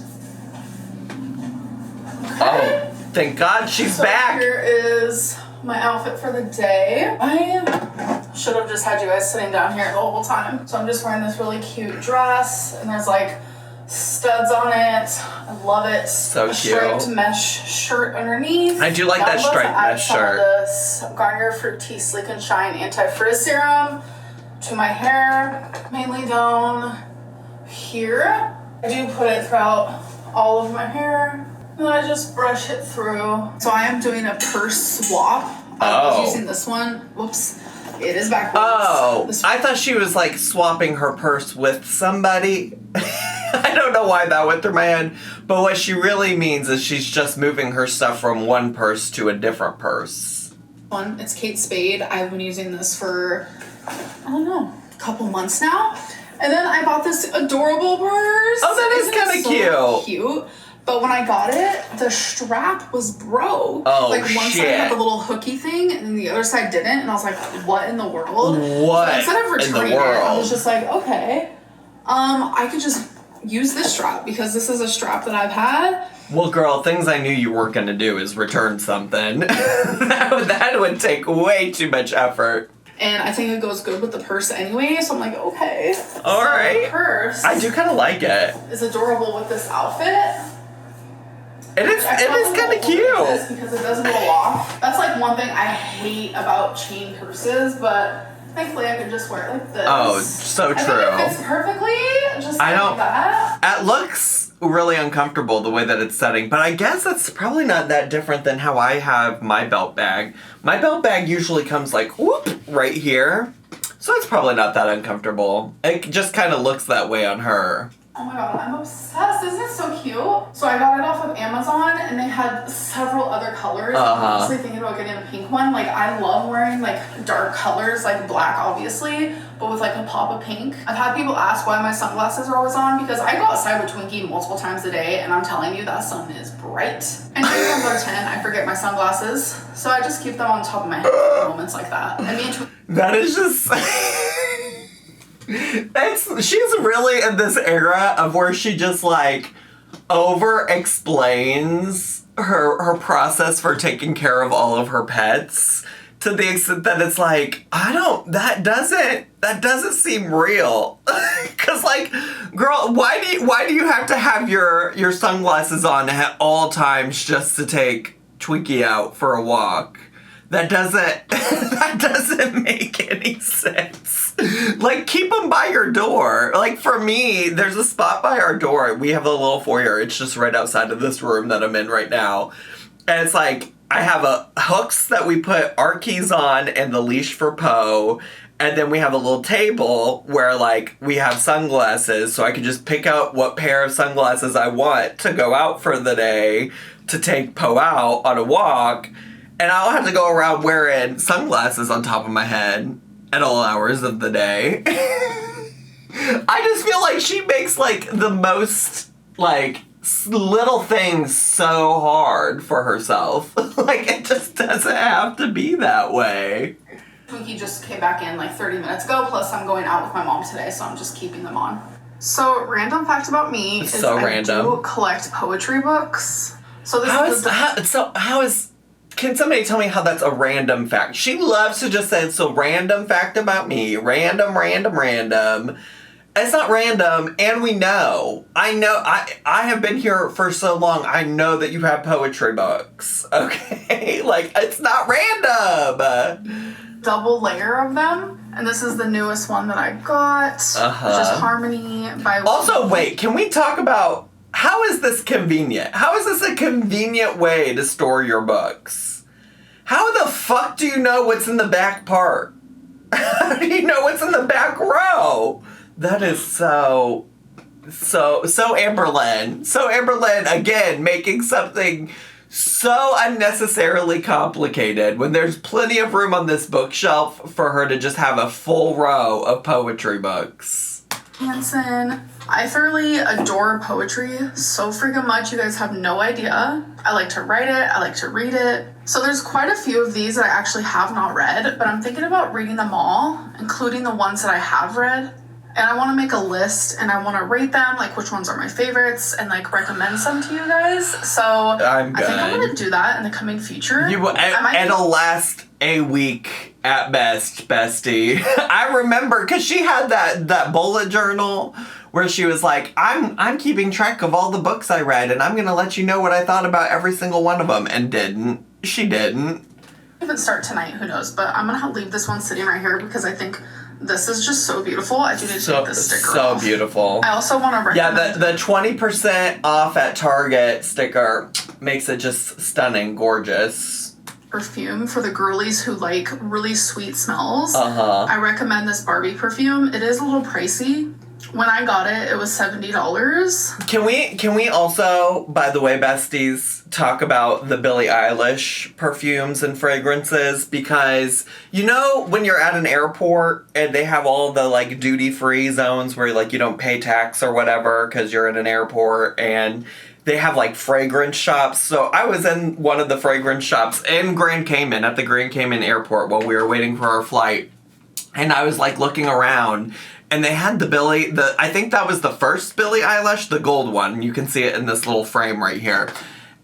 Speaker 1: Oh, thank God she's back.
Speaker 2: Here is my outfit for the day. I should have just had you guys sitting down here the whole time. So I'm just wearing this really cute dress, and there's like studs on it. I love it.
Speaker 1: So cute.
Speaker 2: Striped mesh shirt underneath.
Speaker 1: I do like that striped mesh shirt.
Speaker 2: This Garnier Fructis Sleek and Shine Anti-Frizz Serum to my hair, mainly down here. I do put it throughout all of my hair. And I just brush it through. So I am doing a purse swap. I was using this one. Whoops. It is backwards.
Speaker 1: Oh, I thought she was like swapping her purse with somebody. I don't know why that went through my head. But what she really means is she's just moving her stuff from one purse to a different purse.
Speaker 2: It's Kate Spade. I've been using this for, I don't know, a couple months now. And then I bought this adorable purse.
Speaker 1: Oh, that is kind of
Speaker 2: cute. But when I got it, the strap was broke.
Speaker 1: Oh,
Speaker 2: like one side had the little hooky thing, and then the other side didn't. And I was like, "What in the world?"
Speaker 1: What?
Speaker 2: So instead of returning it,
Speaker 1: world?
Speaker 2: I was just like, "Okay, I could just use this strap because this is a strap that I've had."
Speaker 1: Well, girl, things I knew you weren't gonna do is return something. that would take way too much effort.
Speaker 2: And I think it goes good with the purse anyway, so I'm like, okay.
Speaker 1: All right.
Speaker 2: The purse.
Speaker 1: I do kind of like it.
Speaker 2: Is adorable with this outfit.
Speaker 1: It is kind of cute.
Speaker 2: Because it doesn't roll off. That's like one thing I hate about chain purses, but thankfully I can just wear it like this.
Speaker 1: Oh, so true.
Speaker 2: I think it fits perfectly, just like that.
Speaker 1: It looks really uncomfortable the way that it's setting, but I guess it's probably not that different than how I have my belt bag. My belt bag usually comes like, whoop, right here. So it's probably not that uncomfortable. It just kind of looks that way on her.
Speaker 2: Oh my god, I'm obsessed. Isn't it so cute? So I got it off of Amazon and they had several other colors. I'm honestly thinking about getting a pink one. Like, I love wearing like dark colors, like black obviously, but with like a pop of pink. I've had people ask why my sunglasses are always on because I go outside with Twinkie multiple times a day and I'm telling you that sun is bright. And when I'm 10, I forget my sunglasses. So I just keep them on top of my head for moments like that. And me and
Speaker 1: that is just... she's really in this era of where she just like over explains her process for taking care of all of her pets to the extent that it's like, that doesn't seem real. Cause like, girl, why do you have to have your sunglasses on at all times just to take Twinkie out for a walk? That doesn't make any sense. Like, keep them by your door. Like, for me, there's a spot by our door. We have a little foyer. It's just right outside of this room that I'm in right now. And it's like, I have hooks that we put our keys on and the leash for Poe. And then we have a little table where, like, we have sunglasses. So I can just pick out what pair of sunglasses I want to go out for the day to take Poe out on a walk. And I don't have to go around wearing sunglasses on top of my head at all hours of the day. I just feel like she makes, like, the most, like, little things so hard for herself. Like, it just doesn't have to be that way.
Speaker 2: Twinkie just came back in, like, 30 minutes ago, plus I'm going out with my mom today, so I'm just keeping them on. So, random fact about me is I do collect poetry books. So this Can somebody tell me how that's a random fact? She loves to just say, it's a random fact about me. Random. It's not random, and we know. I know, I have been here for so long, I know that you have poetry books, okay? Like, it's not random. Double layer of them, and this is the newest one that I got, which is Harmony by...
Speaker 1: Also, wait, can we talk about... How is this convenient? How is this a convenient way to store your books? How the fuck do you know what's in the back part? How do you know what's in the back row? That is so Amberlynn. So Amberlynn, again, making something so unnecessarily complicated when there's plenty of room on this bookshelf for her to just have a full row of poetry books.
Speaker 2: Hanson. I thoroughly adore poetry so freaking much. You guys have no idea. I like to write it. I like to read it. So there's quite a few of these that I actually have not read, but I'm thinking about reading them all, including the ones that I have read. And I want to make a list and I want to rate them, like which ones are my favorites, and like recommend some to you guys. So I think I'm going to do that in the coming future.
Speaker 1: It'll last a week at best, bestie. I remember because she had that bullet journal where she was like, I'm keeping track of all the books I read and I'm going to let you know what I thought about every single one of them, and didn't. She didn't.
Speaker 2: Even start tonight, who knows, but I'm going to leave this one sitting right here because I think this is just so beautiful. I do need to take this sticker off.
Speaker 1: So beautiful.
Speaker 2: I also want to recommend...
Speaker 1: Yeah, the 20% off at Target sticker makes it just stunning, gorgeous.
Speaker 2: Perfume for the girlies who like really sweet smells.
Speaker 1: Uh-huh.
Speaker 2: I recommend this Barbie perfume. It is a little pricey. When I got it, it was $70.
Speaker 1: Can we also, by the way, besties, talk about the Billie Eilish perfumes and fragrances? Because, you know, when you're at an airport and they have all the, like, duty-free zones where, like, you don't pay tax or whatever because you're in an airport, and they have, like, fragrance shops. So I was in one of the fragrance shops in Grand Cayman, at the Grand Cayman airport while we were waiting for our flight. And I was, like, looking around, and they had I think that was the first Billie Eilish, the gold one. You can see it in this little frame right here.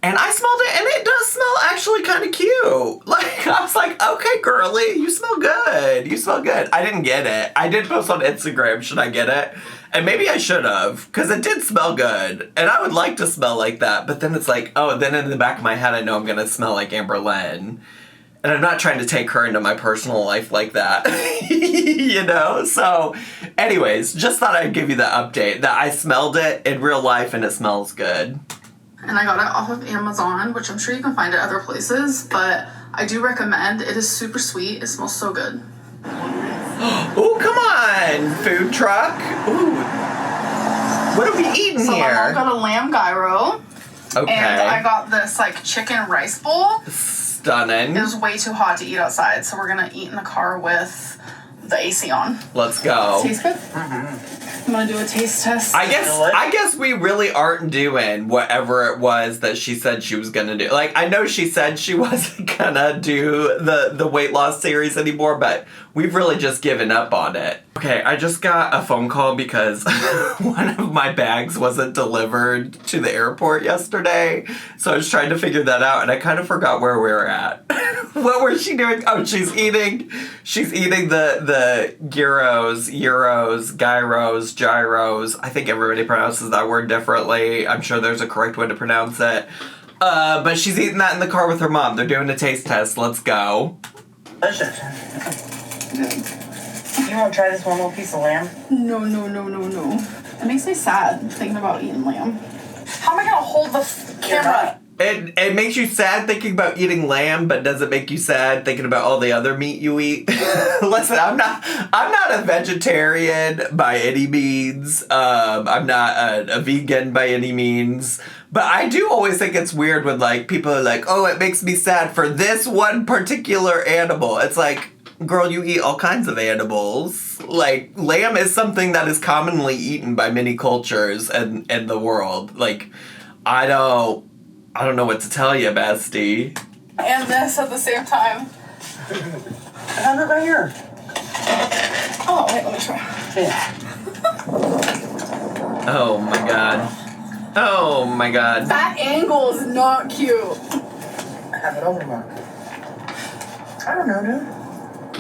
Speaker 1: And I smelled it, and it does smell actually kind of cute. Like, I was like, okay, girly, you smell good. You smell good. I didn't get it. I did post on Instagram, should I get it? And maybe I should have, because it did smell good. And I would like to smell like that. But then it's like, oh, then in the back of my head, I know I'm going to smell like Amberlynn. And I'm not trying to take her into my personal life like that, you know? So, anyways, just thought I'd give you the update that I smelled it in real life and it smells good.
Speaker 2: And I got it off of Amazon, which I'm sure you can find it other places, but I do recommend. It is super sweet. It smells so good.
Speaker 1: Ooh, come on, food truck. Ooh. What are we eating
Speaker 2: so
Speaker 1: here?
Speaker 2: My mom got a lamb gyro.
Speaker 1: Okay.
Speaker 2: And I got this, like, chicken rice bowl.
Speaker 1: Stunning.
Speaker 2: It was way too hot to eat outside, so we're gonna eat in the car with the AC on.
Speaker 1: Let's go.
Speaker 2: Tastes good? I'm gonna do a taste test.
Speaker 1: I guess we really aren't doing whatever it was that she said she was gonna do. Like, I know she said she wasn't gonna do the weight loss series anymore, but we've really just given up on it. Okay, I just got a phone call because one of my bags wasn't delivered to the airport yesterday. So I was trying to figure that out, and I kind of forgot where we were at. What was she doing? Oh, she's eating the gyros, gyros. I think everybody pronounces that word differently. I'm sure there's a correct way to pronounce it. But she's eating that in the car with her mom. They're doing a taste test. Let's go.
Speaker 3: Delicious. You want to try this one little piece of lamb?
Speaker 2: No. It makes me sad thinking about eating lamb. How am I gonna hold the camera?
Speaker 1: It makes you sad thinking about eating lamb, but does it make you sad thinking about all the other meat you eat? Listen, I'm not a vegetarian by any means. I'm not a vegan by any means. But I do always think it's weird when, like, people are like, oh, it makes me sad for this one particular animal. It's like, girl, you eat all kinds of animals. Like, lamb is something that is commonly eaten by many cultures in the world. Like, I don't know what to tell you, bestie.
Speaker 2: And this at the same time.
Speaker 3: I have it right here.
Speaker 2: Oh, wait, let me try.
Speaker 3: Yeah.
Speaker 1: Oh my god. Oh my god.
Speaker 2: That angle is not cute.
Speaker 3: I have it over, Mark. I don't know, dude.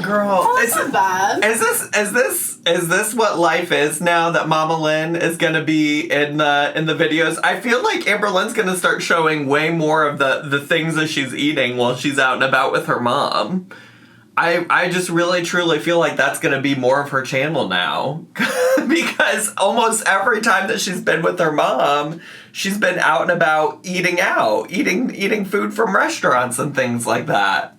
Speaker 1: Girl,
Speaker 2: Oh, that's not bad.
Speaker 1: Is this what life is now that Mama Lynn is gonna be in the videos? I feel like Amberlynn's gonna start showing way more of the things that she's eating while she's out and about with her mom. I just really truly feel like that's gonna be more of her channel now. Because almost every time that she's been with her mom, she's been out and about eating food from restaurants and things like that.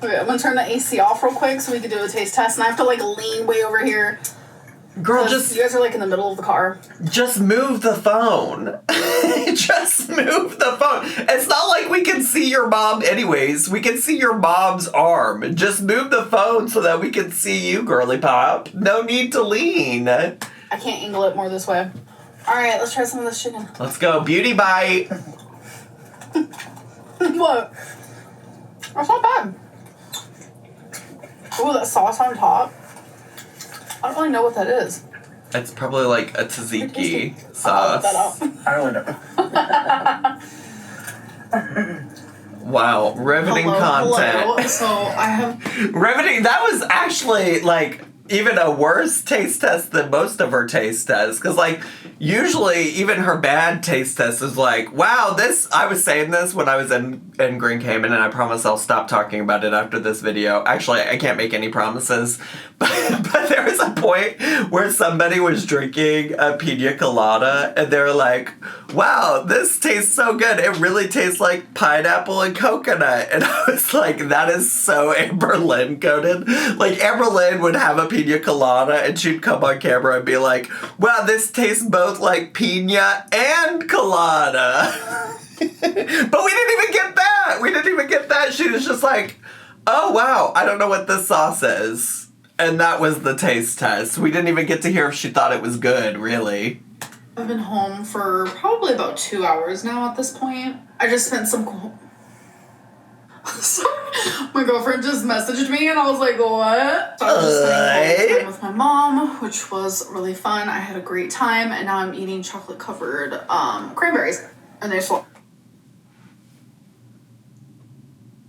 Speaker 3: Okay,
Speaker 2: I'm gonna turn the AC off real quick so we can do a taste test, and I have to, like, lean way over here
Speaker 1: Girl,
Speaker 2: you guys are like in the middle of the car.
Speaker 1: Just move the phone. Just move the phone. It's not like we can see your mom anyways. We can see your mom's arm. Just move the phone so that we can see you, girly pop. No need to lean.
Speaker 2: I can't angle it more this way. All right, let's try some of this chicken.
Speaker 1: Let's go. Beauty bite.
Speaker 2: What? That's not bad. Ooh, that sauce on top. I don't really know what that is.
Speaker 1: It's probably like a tzatziki
Speaker 2: I'll
Speaker 1: sauce.
Speaker 2: look that
Speaker 3: I don't know.
Speaker 1: Wow, riveting content.
Speaker 2: Hello. So I have...
Speaker 1: Riveting. That was actually like even a worse taste test than most of her taste tests. Because like usually even her bad taste test is like, wow, this... I was saying this when I was in Green Cayman, and I promise I'll stop talking about it after this video. Actually, I can't make any promises. But there was a point where somebody was drinking a pina colada, and they were like, wow, this tastes so good. It really tastes like pineapple and coconut. And I was like, that is so Amberlynn coded. Like, Amberlynn would have a pina colada, and she'd come on camera and be like, wow, this tastes both like pina and colada. But we didn't even get that. We didn't even get that. She was just like, oh, wow, I don't know what this sauce is. And that was the taste test. We didn't even get to hear if she thought it was good, really.
Speaker 2: I've been home for probably about 2 hours now at this point. I just spent some... Sorry. My girlfriend just messaged me and I was like, what? So I was just spending time with my mom, which was really fun. I had a great time, and now I'm eating chocolate-covered cranberries. And they're so...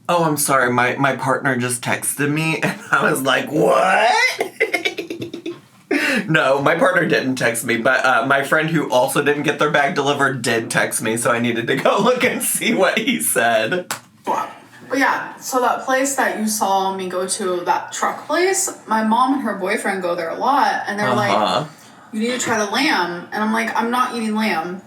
Speaker 1: Oh, I'm sorry. My partner just texted me, and I was like, what? No, my partner didn't text me, but my friend who also didn't get their bag delivered did text me, so I needed to go look and see what he said.
Speaker 2: Wow. But yeah, so that place that you saw me go to, that truck place, my mom and her boyfriend go there a lot, and they're like, you need to try the lamb. And I'm like, I'm not eating lamb.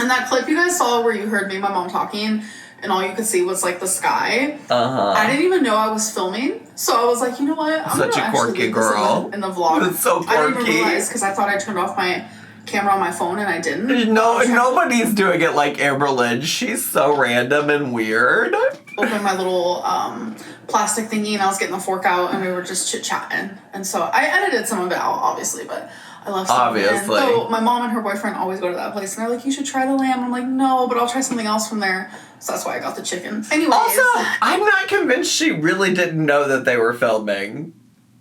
Speaker 2: And that clip you guys saw where you heard me and my mom talking, and all you could see was like the sky. I didn't even know I was filming, so I was like, you know what? I'm
Speaker 1: Such
Speaker 2: gonna
Speaker 1: a quirky
Speaker 2: leave
Speaker 1: girl
Speaker 2: this in the vlog.
Speaker 1: It's so quirky.
Speaker 2: I didn't even realize because I thought I turned off my camera on my phone and I didn't.
Speaker 1: No, nobody's doing it like Amberlynn. She's so random and weird.
Speaker 2: Opened my little plastic thingy, and I was getting the fork out, and we were just chit chatting. And so I edited some of it out, obviously, but I love some of it. And so my mom and her boyfriend always go to that place, and they're like, you should try the lamb. I'm like, no, but I'll try something else from there. So that's why I got the chicken. Anyways.
Speaker 1: Also, I'm not convinced she really didn't know that they were filming.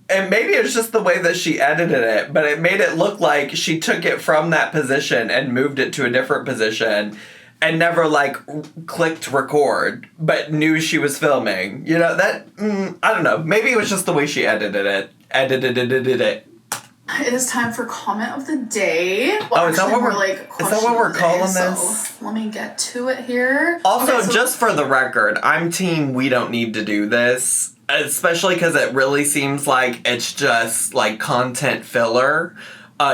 Speaker 1: And maybe it's just the way that she edited it, but it made it look like she took it from that position and moved it to a different position and never, like, clicked record, but knew she was filming. You know, that, I don't know. Maybe it was just the way she edited it.
Speaker 2: It is time for comment of the day. Well,
Speaker 1: oh, is that what we're calling this?
Speaker 2: So let me get to it here.
Speaker 1: Also, okay, just for the record, I'm team we don't need to do this. Especially because it really seems like it's just, like, content filler.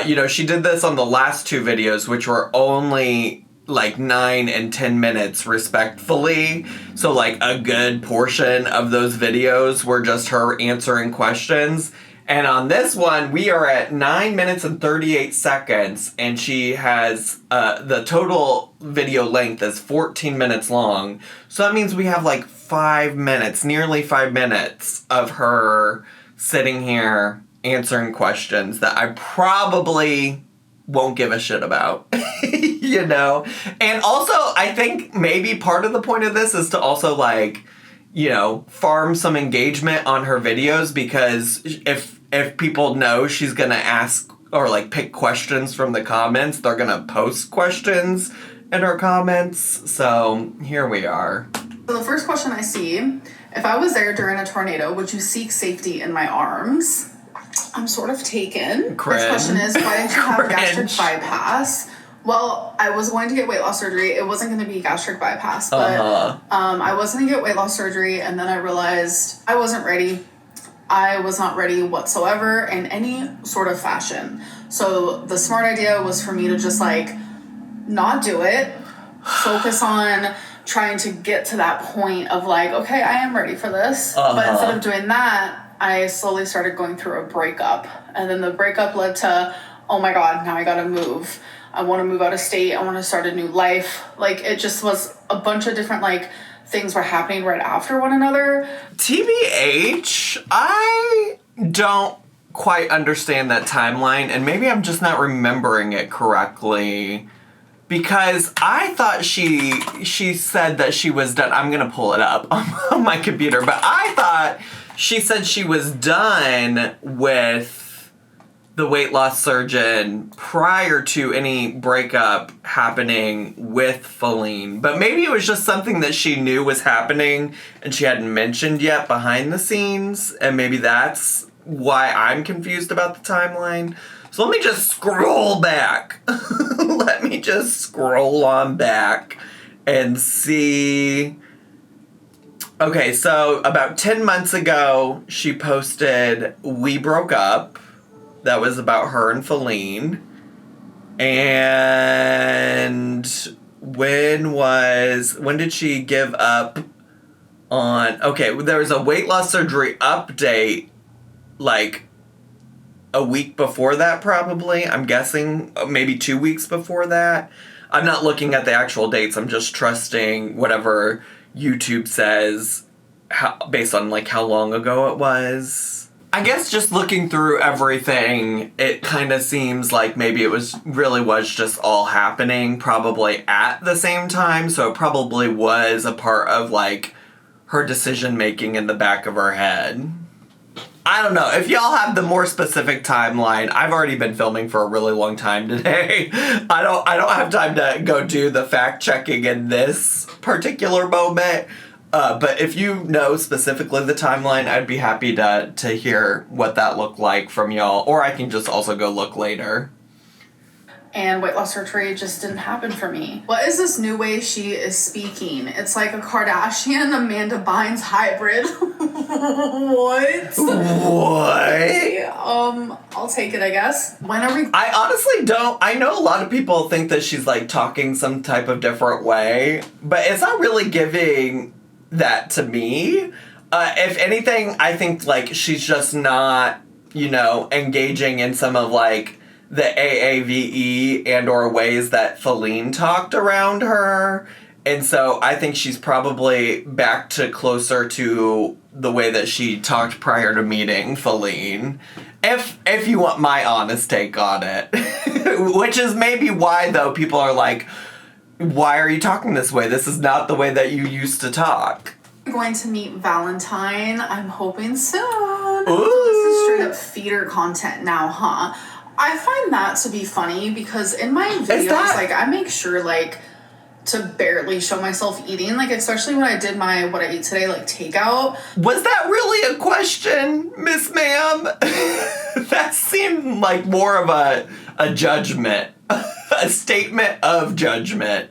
Speaker 1: You know, she did this on the last two videos, which were only, like, 9 and 10 minutes, respectfully. So, like, a good portion of those videos were just her answering questions. And on this one, we are at 9 minutes and 38 seconds, and she has, the total video length is 14 minutes long. So that means we have, like, 5 minutes, nearly 5 minutes of her sitting here answering questions that I probably won't give a shit about, you know? And also, I think maybe part of the point of this is to also, like, you know, farm some engagement on her videos, because if people know she's gonna ask or, like, pick questions from the comments, they're gonna post questions in her comments. So here we are.
Speaker 2: So the first question I see, if I was there during a tornado, would you seek safety in my arms? I'm sort of taken.
Speaker 1: Cringe.
Speaker 2: First question is, why didn't you have gastric bypass? Well, I was going to get weight loss surgery. It wasn't going to be gastric bypass, but I was going to get weight loss surgery, and then I realized I wasn't ready. I was not ready whatsoever in any sort of fashion. So the smart idea was for me to just, like, not do it, focus on trying to get to that point of, like, okay, I am ready for this. But instead of doing that, I slowly started going through a breakup. And then the breakup led to, oh my God, now I gotta move. I want to move out of state. I want to start a new life. Like, it just was a bunch of different, like, things were happening right after one another.
Speaker 1: TBH, I don't quite understand that timeline, and maybe I'm just not remembering it correctly. Because I thought she said that she was done. I'm going to pull it up on my computer. But I thought she said she was done with the weight loss surgeon prior to any breakup happening with Feline. But maybe it was just something that she knew was happening and she hadn't mentioned yet behind the scenes. And maybe that's why I'm confused about the timeline. So let me just scroll back. Let me just scroll on back and see. Okay, so about 10 months ago, she posted, "We broke up." That was about her and Feline. And when did she give up on... Okay, there was a weight loss surgery update, like, a week before that, probably. I'm guessing maybe 2 weeks before that. I'm not looking at the actual dates. I'm just trusting whatever YouTube says based on, like, how long ago it was. I guess just looking through everything, it kind of seems like maybe it was just all happening probably at the same time. So it probably was a part of, like, her decision making in the back of her head. I don't know. If y'all have the more specific timeline, I've already been filming for a really long time today. I don't have time to go do the fact checking in this particular moment. But if you know specifically the timeline, I'd be happy to hear what that looked like from y'all. Or I can just also go look later.
Speaker 2: And weight loss surgery just didn't happen for me. What is this new way she is speaking? It's like a Kardashian Amanda Bynes hybrid. What?
Speaker 1: What?
Speaker 2: I'll take it, I guess. When are we...
Speaker 1: I honestly don't... I know a lot of people think that she's, like, talking some type of different way. But it's not really giving that to me. If anything, I think, like, she's just not, engaging in some of, like, the AAVE and or ways that Feline talked around her. And so I think she's probably back to closer to the way that she talked prior to meeting Feline. If you want my honest take on it. Which is maybe why, though, people are like, why are you talking this way? This is not the way that you used to talk.
Speaker 2: I'm going to meet Valentine. I'm hoping soon.
Speaker 1: Ooh.
Speaker 2: So this is straight up feeder content now, huh? I find that to be funny because in my videos, like, I make sure, like, to barely show myself eating, like, especially when I did my what I eat today, like, takeout.
Speaker 1: Was that really a question, Miss Ma'am? That seemed like more of a judgment. A statement of judgment.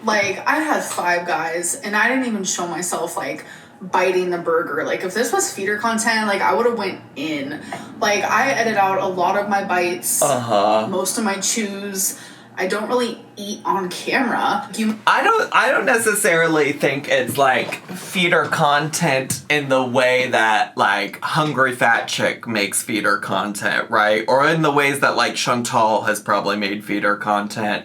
Speaker 2: Like, I had 5 guys, and I didn't even show myself, like, biting the burger. Like, if this was feeder content, like, I would have went in. Like, I edit out a lot of my bites, most of my chews. I don't really eat on camera.
Speaker 1: I don't necessarily think it's, like, feeder content in the way that, like, Hungry Fat Chick makes feeder content, right? Or in the ways that, like, Chantal has probably made feeder content.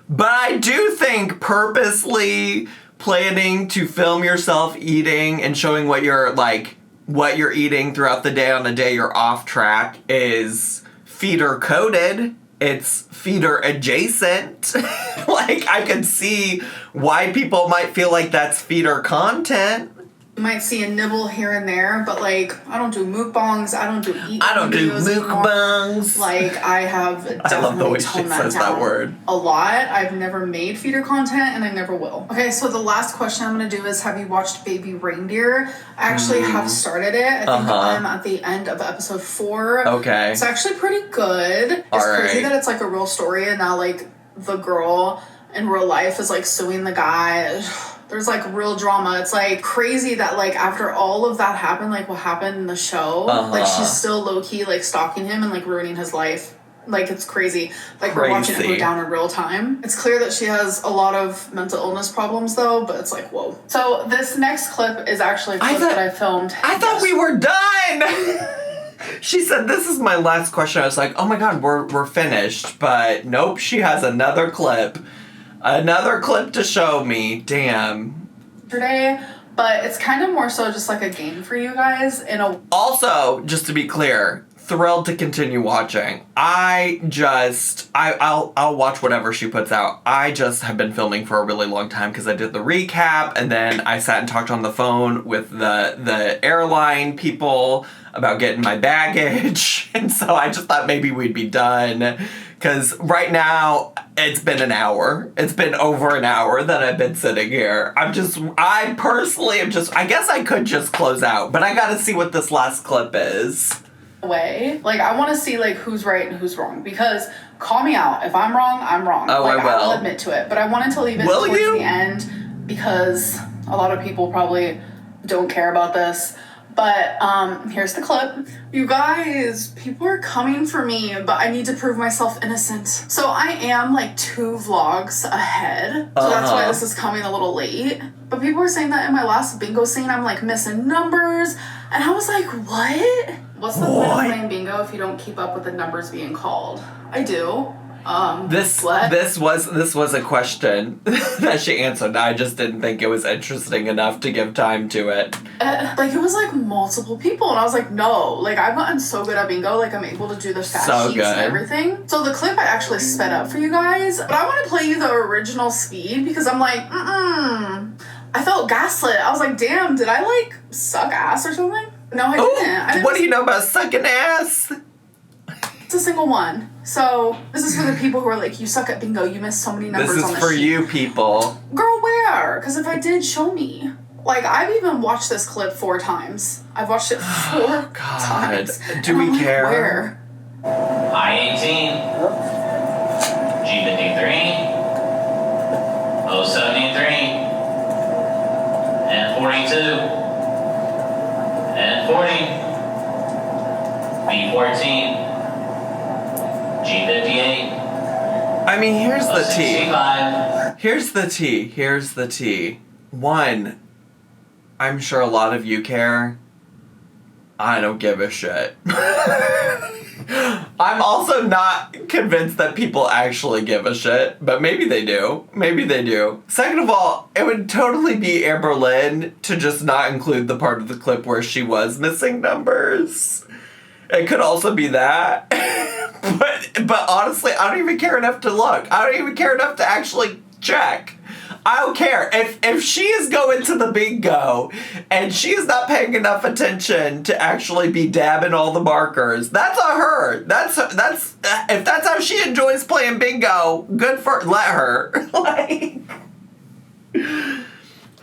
Speaker 1: But I do think purposely planning to film yourself eating and showing what you're eating throughout the day on the day you're off track is feeder coded. It's feeder adjacent. Like, I could see why people might feel like that's feeder content.
Speaker 2: You might see a nibble here and there, but, like, I don't do mukbangs. I don't do eating
Speaker 1: I don't do mukbangs.
Speaker 2: Like, I have definitely
Speaker 1: I love the way she says that word.
Speaker 2: A lot. I've never made feeder content, and I never will. Okay, so the last question I'm going to do is, have you watched Baby Reindeer? I actually have started it. I think I'm at the end of episode 4.
Speaker 1: Okay.
Speaker 2: It's actually pretty good. It's crazy that it's, like, a real story, and now, like, the girl in real life is, like, suing the guy. There's, like, real drama. It's, like, crazy that, like, after all of that happened, like, what happened in the show, like, she's still low-key, like, stalking him and, like, ruining his life. Like, it's crazy. Like, we're watching it go down in real time. It's clear that she has a lot of mental illness problems, though, but it's like, whoa. So, this next clip is actually a clip that I filmed.
Speaker 1: I thought we were done! She said, this is my last question. I was like, oh my God, we're finished. But nope, she has another clip. Another clip to show me. Damn.
Speaker 2: Yesterday, but it's kind of more so just like a game for you guys in a...
Speaker 1: Also, just to be clear, thrilled to continue watching. I'll watch whatever she puts out. I just have been filming for a really long time because I did the recap, and then I sat and talked on the phone with the airline people about getting my baggage, and so I just thought maybe we'd be done. Because right now, it's been an hour. It's been over an hour that I've been sitting here. I personally am just, I guess I could just close out, but I gotta see what this last clip is.
Speaker 2: Way. Like, I want to see, like, who's right and who's wrong. Because, call me out. If I'm wrong, I'm wrong.
Speaker 1: Oh,
Speaker 2: like,
Speaker 1: I will.
Speaker 2: I will admit to it. But I wanted to leave it towards the end because a lot of people probably don't care about this. But, here's the clip. You guys, people are coming for me, but I need to prove myself innocent. So I am, like, 2 vlogs ahead. So that's why this is coming a little late. But people were saying that in my last bingo scene, I'm, like, missing numbers. And I was like, what? What's the point of playing bingo if you don't keep up with the numbers being called? I do.
Speaker 1: This was a question that she answered. I just didn't think it was interesting enough to give time to it.
Speaker 2: Like, it was, like, multiple people, and I was like, no. Like, I've gotten so good at bingo, like, I'm able to do the stat sheets and everything. So the clip I actually sped up for you guys, but I want to play you the original speed, because I'm like, I felt gaslit. I was like, damn, did I, like, suck ass or something? No, I didn't.
Speaker 1: What do you know about sucking ass?
Speaker 2: It's a single one. So, this is for the people who are like, you suck at bingo, you missed so many numbers on the sheet.
Speaker 1: This is for you people.
Speaker 2: Girl, where? Because if I did, show me. Like, I've even watched this clip 4 times. I've watched it 4 times.
Speaker 1: Do we care?
Speaker 2: Where?
Speaker 4: I-18. G53. 073. And 42. And 40. B14. G58.
Speaker 1: I mean, here's the tea.
Speaker 4: 65.
Speaker 1: Here's the tea. One, I'm sure a lot of you care. I don't give a shit. I'm also not convinced that people actually give a shit, but maybe they do. Maybe they do. Second of all, it would totally be Amberlynn to just not include the part of the clip where she was missing numbers. It could also be that. But honestly, I don't even care enough to look. I don't even care enough to actually check. I don't care. If she is going to the bingo and she is not paying enough attention to actually be dabbing all the markers, that's on her. That's if that's how she enjoys playing bingo, good for let her. Like,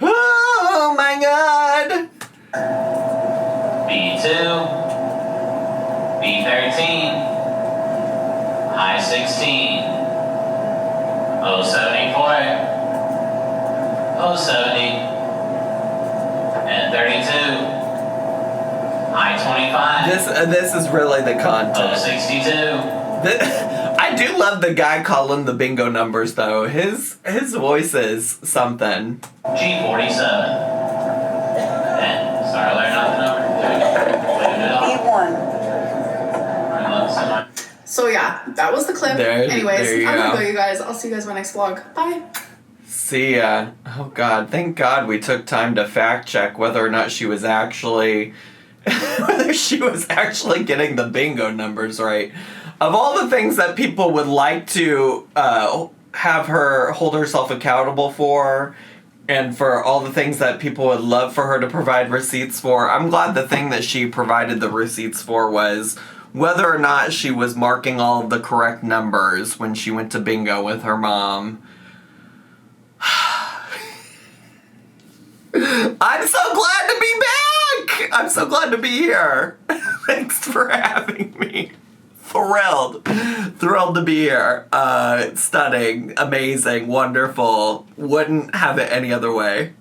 Speaker 1: oh my God.
Speaker 4: B2. B13. High 16. 074. 070. And 32. High 25.
Speaker 1: This is really the content.
Speaker 4: 062.
Speaker 1: I do love the guy calling the bingo numbers though. His voice is something.
Speaker 4: G47. And sorry, I learned off the number.
Speaker 3: E1.
Speaker 2: So yeah, that was the clip. Anyways, I'm gonna go, you guys. I'll see you guys in my next vlog. Bye.
Speaker 1: See ya. Oh God, thank God we took time to fact check whether or not she was actually getting the bingo numbers right. Of all the things that people would like to have her hold herself accountable for, and for all the things that people would love for her to provide receipts for, I'm glad the thing that she provided the receipts for was whether or not she was marking all of the correct numbers when she went to bingo with her mom. I'm so glad to be back! I'm so glad to be here. Thanks for having me. Thrilled to be here. Stunning, amazing, wonderful. Wouldn't have it any other way.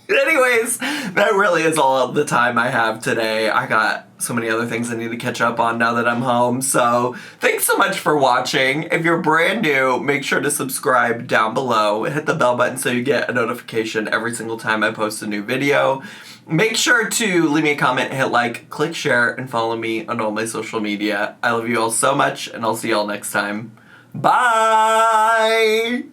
Speaker 1: Anyways, that really is all the time I have today. I got so many other things I need to catch up on now that I'm home. So thanks so much for watching. If you're brand new, make sure to subscribe down below. Hit the bell button so you get a notification every single time I post a new video. Make sure to leave me a comment, hit like, click share, and follow me on all my social media. I love you all so much, and I'll see you all next time. Bye!